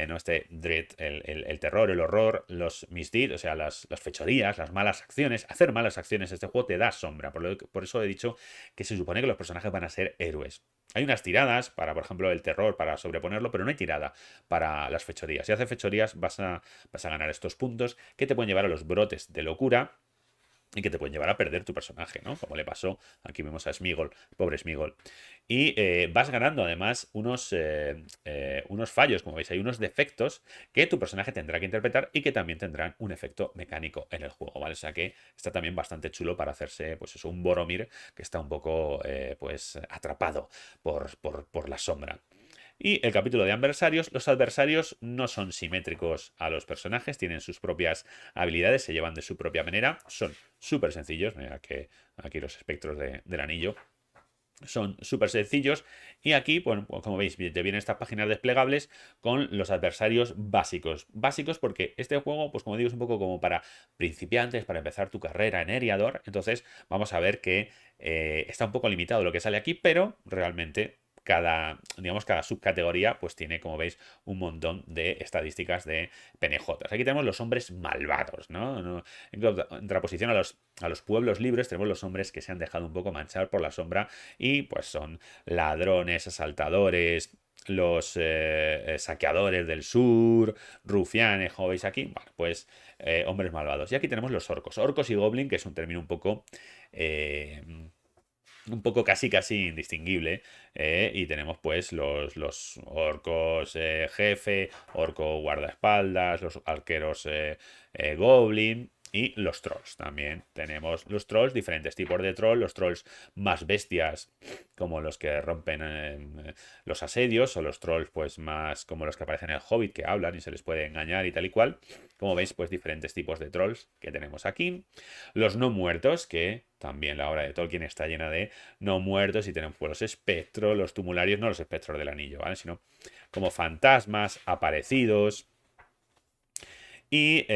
[SPEAKER 1] ¿no? Este dread, el terror, el horror, los misdeeds, o sea, las fechorías, las malas acciones. Hacer malas acciones en este juego te da sombra. Por eso he dicho que se supone que los personajes van a ser héroes. Hay unas tiradas para, por ejemplo, el terror, para sobreponerlo, pero no hay tirada para las fechorías. Si haces fechorías vas a ganar estos puntos que te pueden llevar a los brotes de locura y que te pueden llevar a perder tu personaje, ¿no? Como le pasó, aquí vemos a Sméagol, pobre Sméagol. Y vas ganando además unos fallos, como veis, hay unos defectos que tu personaje tendrá que interpretar y que también tendrán un efecto mecánico en el juego, ¿vale? O sea que está también bastante chulo para hacerse, pues eso, un Boromir que está un poco, pues, atrapado por la sombra. Y el capítulo de adversarios. Los adversarios no son simétricos a los personajes, tienen sus propias habilidades, se llevan de su propia manera, son súper sencillos. Mira que aquí los espectros del anillo son súper sencillos. Y aquí, bueno, pues como veis, te vienen estas páginas desplegables con los adversarios básicos. Básicos porque este juego, pues como digo, es un poco como para principiantes, para empezar tu carrera en Eriador. Entonces vamos a ver que está un poco limitado lo que sale aquí, pero realmente cada subcategoría pues tiene, como veis, un montón de estadísticas de PNJs. Aquí tenemos los hombres malvados, ¿no? En contraposición a los pueblos libres tenemos los hombres que se han dejado un poco manchar por la sombra y pues son ladrones, asaltadores, los saqueadores del sur, rufianes, como veis aquí, bueno, pues hombres malvados. Y aquí tenemos los orcos. Orcos y goblin, que es un término eh, un poco casi indistinguible. Y tenemos pues los orcos jefe, orco guardaespaldas, los arqueros goblin. Y los trolls también. Tenemos los trolls, diferentes tipos de troll. Los trolls más bestias, como los que rompen los asedios, o los trolls pues más como los que aparecen en el Hobbit, que hablan y se les puede engañar y tal y cual. Como veis, pues diferentes tipos de trolls que tenemos aquí. Los no muertos, que también la obra de Tolkien está llena de no muertos y tenemos pues, los espectros, los tumularios, no los espectros del anillo, ¿vale? Sino como fantasmas, aparecidos. Y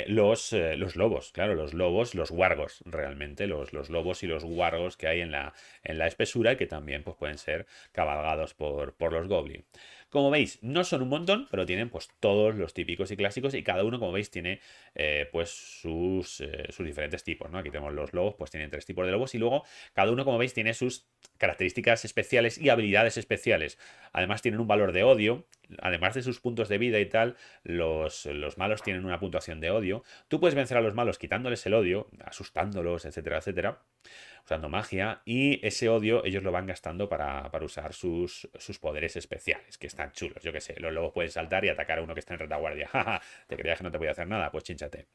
[SPEAKER 1] los lobos, claro, los lobos, los wargos, realmente, los lobos y los wargos que hay en la espesura y que también pues, pueden ser cabalgados por los goblins. Como veis, no son un montón, pero tienen pues todos los típicos y clásicos y cada uno, como veis, tiene pues sus diferentes tipos, ¿no? Aquí tenemos los lobos, pues tienen 3 tipos de lobos y luego cada uno, como veis, tiene sus características especiales y habilidades especiales. Además tienen un valor de odio, además de sus puntos de vida y tal, los malos tienen una puntuación de odio. Tú puedes vencer a los malos quitándoles el odio, asustándolos, etcétera, etcétera, usando magia, y ese odio ellos lo van gastando para usar sus poderes especiales, que están chulos. Yo qué sé, los lobos pueden saltar y atacar a uno que está en retaguardia. Jaja, ¿te creías que no te podía hacer nada? Pues chínchate.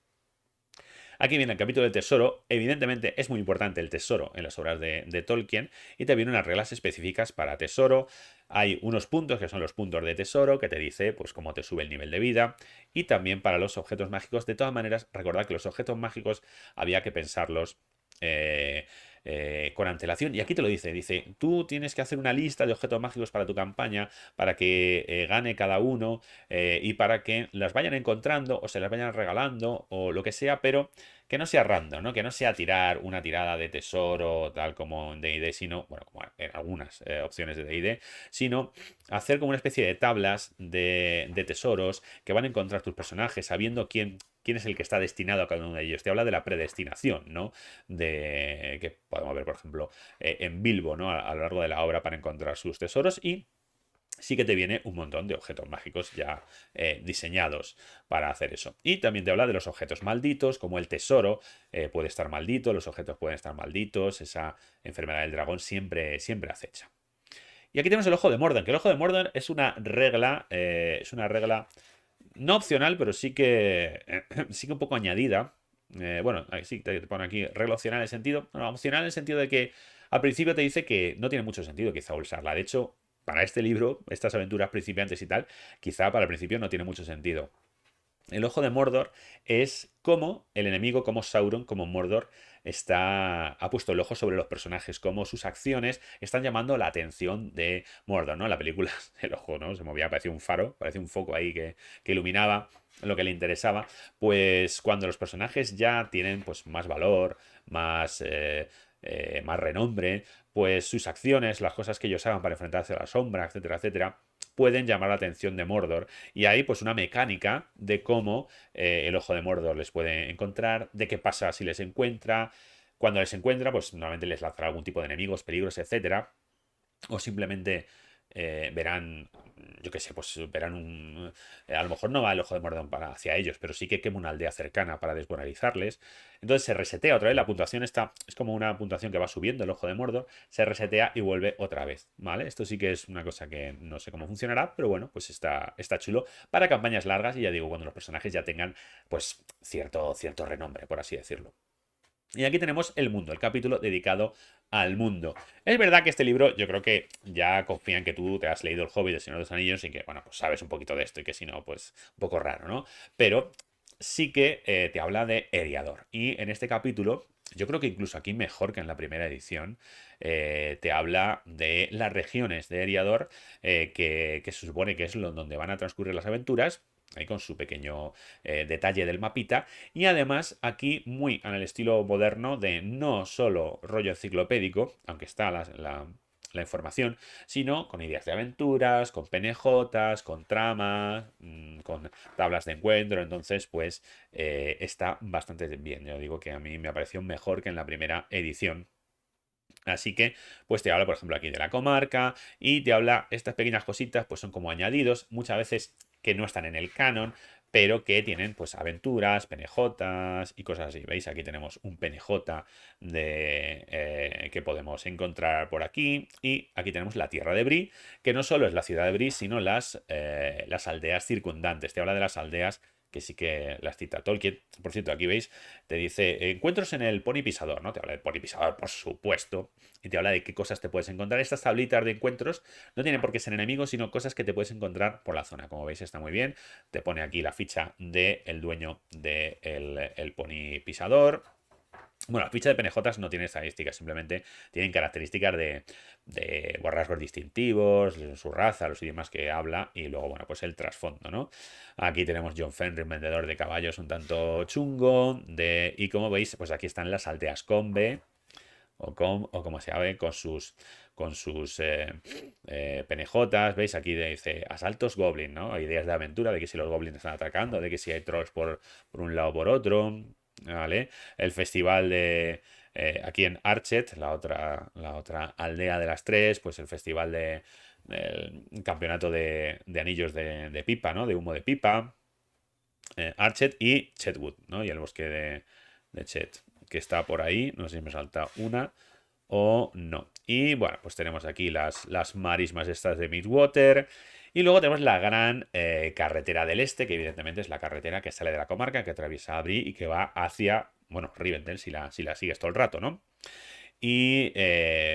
[SPEAKER 1] Aquí viene el capítulo del tesoro. Evidentemente es muy importante el tesoro en las obras de Tolkien y te vienen unas reglas específicas para tesoro. Hay unos puntos que son los puntos de tesoro que te dice pues cómo te sube el nivel de vida y también para los objetos mágicos. De todas maneras, recordad que los objetos mágicos había que pensarlos eh, con antelación. Y aquí te lo dice, tú tienes que hacer una lista de objetos mágicos para tu campaña para que gane cada uno y para que las vayan encontrando o se las vayan regalando o lo que sea, pero que no sea random, ¿no? Que no sea tirar una tirada de tesoro tal como en D&D, sino, bueno, como en algunas opciones de D&D, sino hacer como una especie de tablas de tesoros que van a encontrar tus personajes, sabiendo quién es el que está destinado a cada uno de ellos. Te habla de la predestinación, ¿no? De que podemos ver, por ejemplo, en Bilbo, ¿no? A lo largo de la obra para encontrar sus tesoros y sí que te viene un montón de objetos mágicos ya diseñados para hacer eso. Y también te habla de los objetos malditos, como el tesoro puede estar maldito, los objetos pueden estar malditos, esa enfermedad del dragón siempre acecha. Y aquí tenemos el ojo de Mordor, que el ojo de Mordor es una regla no opcional, pero sí que un poco añadida. Bueno, sí, te pone aquí regla opcional en el sentido, no, opcional en el sentido de que al principio te dice que no tiene mucho sentido quizá usarla. De hecho, para este libro, estas aventuras principiantes y tal, quizá para el principio no tiene mucho sentido. El ojo de Mordor es como el enemigo, como Sauron, como Mordor, ha puesto el ojo sobre los personajes, como sus acciones están llamando la atención de Mordor, ¿no? La película, el ojo, ¿no? Se movía, parecía un faro, parecía un foco ahí que iluminaba lo que le interesaba. Pues cuando los personajes ya tienen pues, más valor, más renombre, pues sus acciones, las cosas que ellos hagan para enfrentarse a la sombra, etcétera, etcétera, pueden llamar la atención de Mordor. Y hay pues una mecánica de cómo el ojo de Mordor les puede encontrar, de qué pasa si les encuentra. Cuando les encuentra, pues normalmente les lanzará algún tipo de enemigos, peligros, etcétera. O simplemente verán, yo qué sé, pues verán a lo mejor no va el ojo de Mordor hacia ellos, pero sí que quema una aldea cercana para desmoralizarles. Entonces se resetea otra vez, la puntuación es como una puntuación que va subiendo el ojo de Mordor, se resetea y vuelve otra vez, ¿vale? Esto sí que es una cosa que no sé cómo funcionará, pero bueno, pues está chulo para campañas largas y ya digo, cuando los personajes ya tengan pues cierto renombre, por así decirlo. Y aquí tenemos el mundo, el capítulo dedicado al mundo. Es verdad que este libro, yo creo que ya confía en que tú te has leído El Hobbit, El Señor de los Anillos y que, bueno, pues sabes un poquito de esto y que si no, pues un poco raro, ¿no? Pero sí que te habla de Eriador. Y en este capítulo, yo creo que incluso aquí mejor que en la primera edición, te habla de las regiones de Eriador, que se supone que es donde van a transcurrir las aventuras ahí con su pequeño detalle del mapita. Y además aquí muy en el estilo moderno de no solo rollo enciclopédico, aunque está la información, sino con ideas de aventuras, con PNJs, con tramas, con tablas de encuentro. Entonces, pues está bastante bien. Yo digo que a mí me ha parecido mejor que en la primera edición. Así que, pues te habla, por ejemplo, aquí de la comarca y te habla, estas pequeñas cositas, pues son como añadidos, muchas veces que no están en el canon, pero que tienen pues aventuras, PNJs y cosas así. ¿Veis? Aquí tenemos un PNJ que podemos encontrar por aquí y aquí tenemos la tierra de Bree, que no solo es la ciudad de Bree, sino las aldeas circundantes. Te habla de las aldeas que sí que las cita Tolkien. Por cierto, aquí veis, te dice encuentros en el pony pisador, ¿no? Te habla del pony pisador, por supuesto, y te habla de qué cosas te puedes encontrar. Estas tablitas de encuentros no tienen por qué ser enemigos, sino cosas que te puedes encontrar por la zona. Como veis, está muy bien. Te pone aquí la ficha del dueño del el pony pisador. Bueno, la ficha de PNJs no tiene estadísticas, simplemente tienen características de rasgos distintivos, su raza, los idiomas que habla y luego, bueno, pues el trasfondo, ¿no? Aquí tenemos John Fenrir, vendedor de caballos un tanto chungo, y como veis, pues aquí están las aldeas Combe, o como se llame, con sus PNJs. ¿Veis? Aquí dice asaltos Goblin, ¿no? Ideas de aventura, de que si los Goblins están atacando, de que si hay trolls por un lado o por otro, ¿vale? El festival aquí en Archet, la otra aldea de las tres, pues el festival del campeonato de anillos de pipa, ¿no? De humo de pipa. Archet y Chetwood, ¿no? Y el bosque de Chet, que está por ahí. No sé si me salta una o no. Y bueno, pues tenemos aquí las marismas estas de Midwater. Y luego tenemos la gran carretera del este, que evidentemente es la carretera que sale de la comarca, que atraviesa Brie y que va hacia, bueno, Rivendell, si la sigues todo el rato, ¿no? Y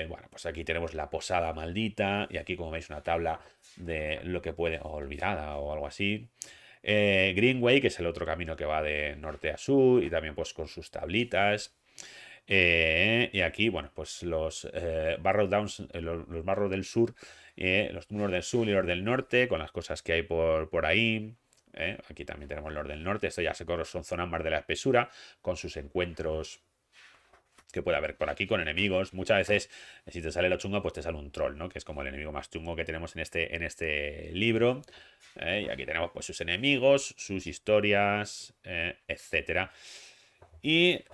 [SPEAKER 1] bueno, pues aquí tenemos la posada maldita. Y aquí, como veis, una tabla de lo que puede, o olvidada o algo así. Greenway, que es el otro camino que va de norte a sur, y también pues con sus tablitas. Y aquí, bueno, pues los Barrow Downs, los Barrow del Sur, los túmulos del sur y los del norte, con las cosas que hay por ahí. Aquí también tenemos los del norte, esto ya son zonas más de la espesura, con sus encuentros que puede haber por aquí con enemigos. Muchas veces, si te sale lo chungo, pues te sale un troll, ¿no? Que es como el enemigo más chungo que tenemos en este libro. Y aquí tenemos pues sus enemigos, sus historias, etcétera. Y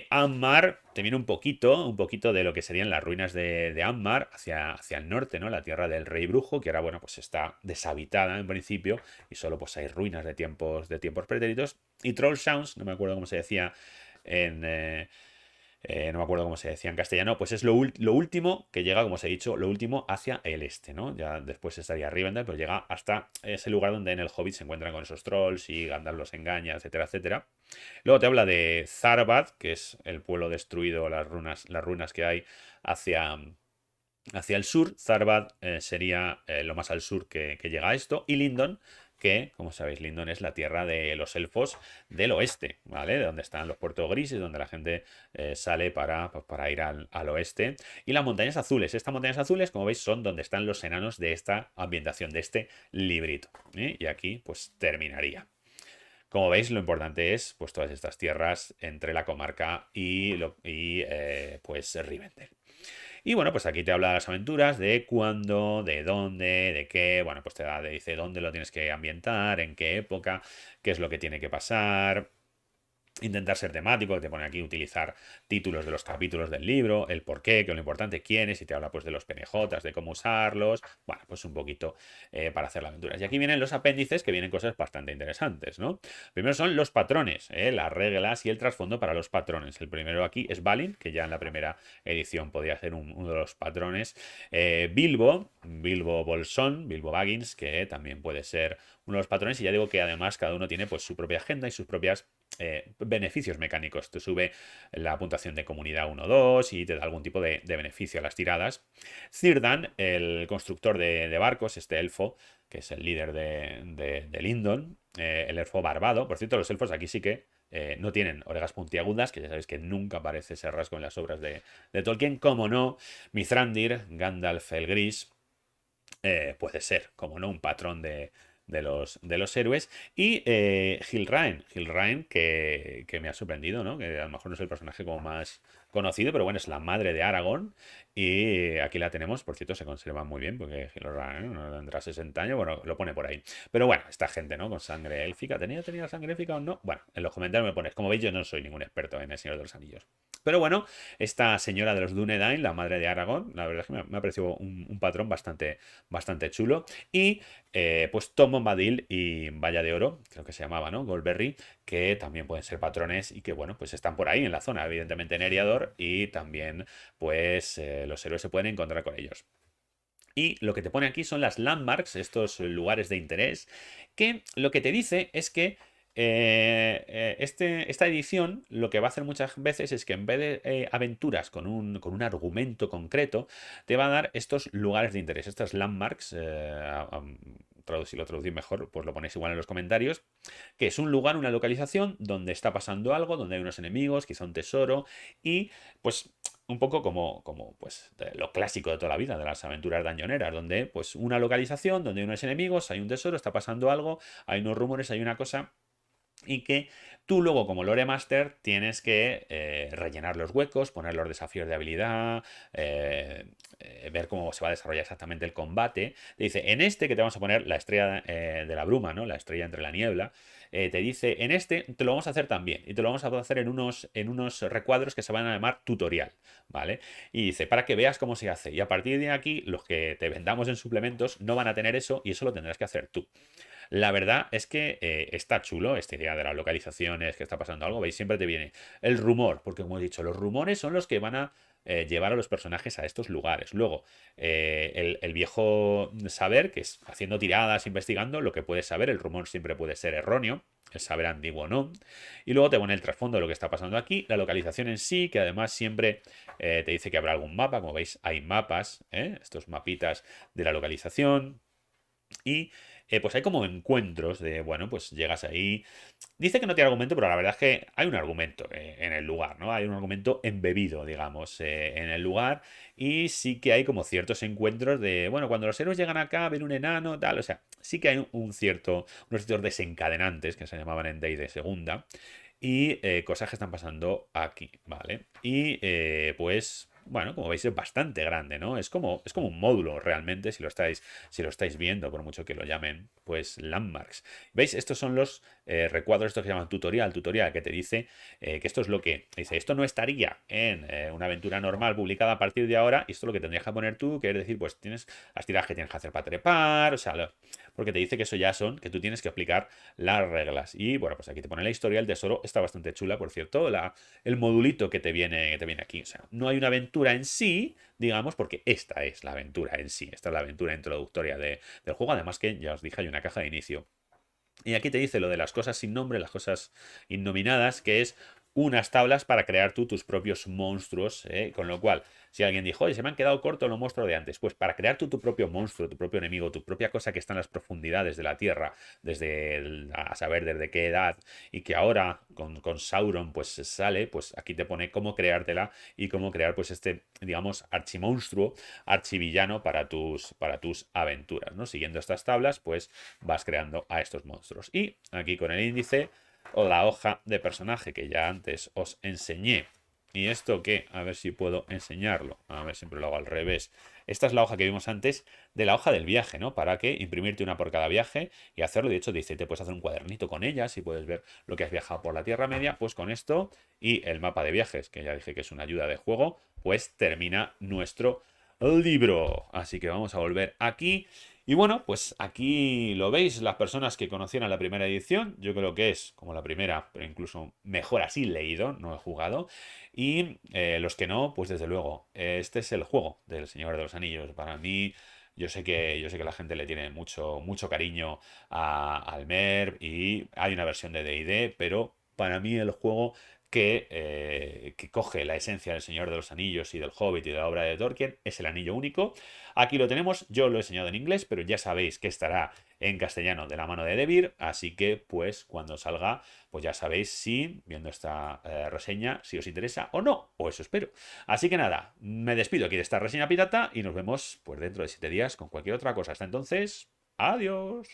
[SPEAKER 1] Angmar te viene un poquito de lo que serían las ruinas de Angmar hacia el norte, ¿no? La tierra del rey brujo, que ahora, bueno, pues está deshabitada en principio y solo pues hay ruinas de tiempos pretéritos. Y Troll Sounds, no me acuerdo cómo se decía en, no me acuerdo cómo se decía en castellano, pues es lo último que llega, como os he dicho, lo último hacia el este, ¿no? Ya después estaría Rivendell, pero llega hasta ese lugar donde en el Hobbit se encuentran con esos trolls y Gandalf los engaña, etcétera, etcétera. Luego te habla de Zarbad, que es el pueblo destruido, las ruinas que hay hacia el sur. Zarbad sería lo más al sur que llega a esto. Y Lindon, que, como sabéis, Lindon es la tierra de los elfos del oeste, ¿vale? De donde están los puertos grises, donde la gente sale para ir al oeste. Y las montañas azules. Estas montañas azules, como veis, son donde están los enanos de esta ambientación, de este librito. Y aquí, pues, terminaría. Como veis, lo importante es pues todas estas tierras entre la comarca y pues Rivendell. Y bueno, pues aquí te habla de las aventuras, de cuándo, de dónde, de qué. Bueno, pues te dice dónde lo tienes que ambientar, en qué época, qué es lo que tiene que pasar. Intentar ser temático, que te pone aquí utilizar títulos de los capítulos del libro, el por qué, que es lo importante, quién es, y te habla pues de los PNJs, de cómo usarlos, bueno, pues un poquito para hacer las aventuras. Y aquí vienen los apéndices, que vienen cosas bastante interesantes, ¿no? Primero son los patrones, las reglas y el trasfondo para los patrones. El primero aquí es Balin, que ya en la primera edición podía ser uno de los patrones. Bilbo Bolsón, Bilbo Baggins, que también puede ser uno de los patrones, y ya digo que además cada uno tiene pues su propia agenda y sus propias beneficios mecánicos. Te sube la puntuación de comunidad 1-2 y te da algún tipo de beneficio a las tiradas. Círdan, el constructor de barcos, este elfo, que es el líder de Lindon, el elfo barbado. Por cierto, los elfos aquí sí que no tienen orejas puntiagudas, que ya sabéis que nunca aparece ese rasgo en las obras de Tolkien. Como no, Mithrandir, Gandalf el Gris, puede ser, como no, un patrón de los héroes. Y Gilraen, que me ha sorprendido, ¿no? Que a lo mejor no es el personaje como más conocido, pero bueno, es la madre de Aragorn. Y aquí la tenemos, por cierto, se conserva muy bien, porque Gilraen no tendrá 60 años, bueno, lo pone por ahí. Pero bueno, esta gente, ¿no? Con sangre élfica. ¿Tenía sangre élfica o no? Bueno, en los comentarios me pones. Como veis, yo no soy ningún experto en El Señor de los Anillos. Pero bueno, esta señora de los Dúnedain, la madre de Aragorn, la verdad es que me ha parecido un patrón bastante chulo. Y pues Tom Bombadil y Valla de Oro, creo que se llamaba, ¿no? Goldberry, que también pueden ser patrones y que, bueno, pues están por ahí en la zona, evidentemente en Eriador, y también, pues, los héroes se pueden encontrar con ellos. Y lo que te pone aquí son las landmarks, estos lugares de interés, que lo que te dice es que esta edición lo que va a hacer muchas veces es que en vez de aventuras con un argumento concreto, te va a dar estos lugares de interés, estas landmarks, si lo traducís mejor, pues lo ponéis igual en los comentarios, que es un lugar, una localización donde está pasando algo, donde hay unos enemigos, quizá un tesoro, y pues un poco como pues lo clásico de toda la vida, de las aventuras dañoneras, donde pues una localización, donde hay unos enemigos, hay un tesoro, está pasando algo, hay unos rumores, hay una cosa, y que tú luego como Lore Master tienes que rellenar los huecos, poner los desafíos de habilidad, ver cómo se va a desarrollar exactamente el combate. Te dice, en este que te vamos a poner la estrella de la bruma, ¿no? La estrella entre la niebla. Te dice, en este te lo vamos a hacer también. Y te lo vamos a hacer en unos recuadros que se van a llamar tutorial, ¿vale? Y dice, para que veas cómo se hace. Y a partir de aquí, los que te vendamos en suplementos no van a tener eso y eso lo tendrás que hacer tú. La verdad es que está chulo esta idea de las localizaciones, que está pasando algo. ¿Veis? Siempre te viene el rumor, porque como he dicho, los rumores son los que van a llevar a los personajes a estos lugares. Luego, el viejo saber, que es haciendo tiradas, investigando, lo que puedes saber, el rumor siempre puede ser erróneo, el saber antiguo no. Y luego te pone el trasfondo de lo que está pasando aquí, la localización en sí, que además siempre te dice que habrá algún mapa. Como veis, hay mapas, estos mapitas de la localización. Y pues hay como encuentros de, bueno, pues llegas ahí. Dice que no tiene argumento, pero la verdad es que hay un argumento en el lugar, ¿no? Hay un argumento embebido, digamos, en el lugar. Y sí que hay como ciertos encuentros de, bueno, cuando los héroes llegan acá, ven un enano, tal. O sea, sí que hay unos ciertos desencadenantes que se llamaban en Day de segunda. Y cosas que están pasando aquí, ¿vale? Y pues bueno, como veis es bastante grande, ¿no? Es como un módulo realmente, si lo estáis viendo, por mucho que lo llamen, pues landmarks. ¿Veis? Estos son los recuadros, estos que se llaman tutorial, que te dice que esto es lo que dice, esto no estaría en una aventura normal publicada a partir de ahora, y esto es lo que tendrías que poner tú, que es decir, pues tienes las tiradas que tienes que hacer para trepar, o sea, porque te dice que eso ya son, que tú tienes que aplicar las reglas. Y bueno, pues aquí te pone la historia, el tesoro está bastante chula, por cierto, el modulito que te viene aquí. O sea, no hay una aventura en sí, digamos, porque esta es la aventura en sí. Esta es la aventura introductoria del juego. Además que, ya os dije, hay una caja de inicio. Y aquí te dice lo de las cosas sin nombre, las cosas innominadas, que es unas tablas para crear tú tus propios monstruos, ¿eh? Con lo cual, si alguien dijo, oye, se me han quedado cortos los monstruos de antes, pues para crear tú tu propio monstruo, tu propio enemigo, tu propia cosa que está en las profundidades de la Tierra, a saber desde qué edad, y que ahora con Sauron pues sale, pues aquí te pone cómo creártela y cómo crear pues este, digamos, archimonstruo, archivillano para tus aventuras, ¿no? Siguiendo estas tablas, pues vas creando a estos monstruos. Y aquí con el índice o la hoja de personaje que ya antes os enseñé. ¿Y esto qué? A ver si puedo enseñarlo. A ver, siempre lo hago al revés. Esta es la hoja que vimos antes de la hoja del viaje, ¿no? Para que imprimirte una por cada viaje y hacerlo. De hecho, dice, te puedes hacer un cuadernito con ellas y puedes ver lo que has viajado por la Tierra Media. Pues con esto y el mapa de viajes, que ya dije que es una ayuda de juego, pues termina nuestro libro. Así que vamos a volver aquí. Y bueno, pues aquí lo veis, las personas que conocieran la primera edición, yo creo que es como la primera, pero incluso mejor así leído, no he jugado. Y los que no, pues desde luego, este es el juego del Señor de los Anillos. Para mí, yo sé que la gente le tiene mucho, mucho cariño al MERP y hay una versión de D&D, pero para mí el juego que coge la esencia del Señor de los Anillos y del Hobbit y de la obra de Tolkien es el Anillo Único. Aquí lo tenemos, yo lo he enseñado en inglés, pero ya sabéis que estará en castellano de la mano de Debir, así que pues cuando salga, pues ya sabéis si, viendo esta reseña, si os interesa o no, o eso espero. Así que nada, me despido aquí de esta reseña pirata y nos vemos pues dentro de 7 días con cualquier otra cosa. Hasta entonces, adiós.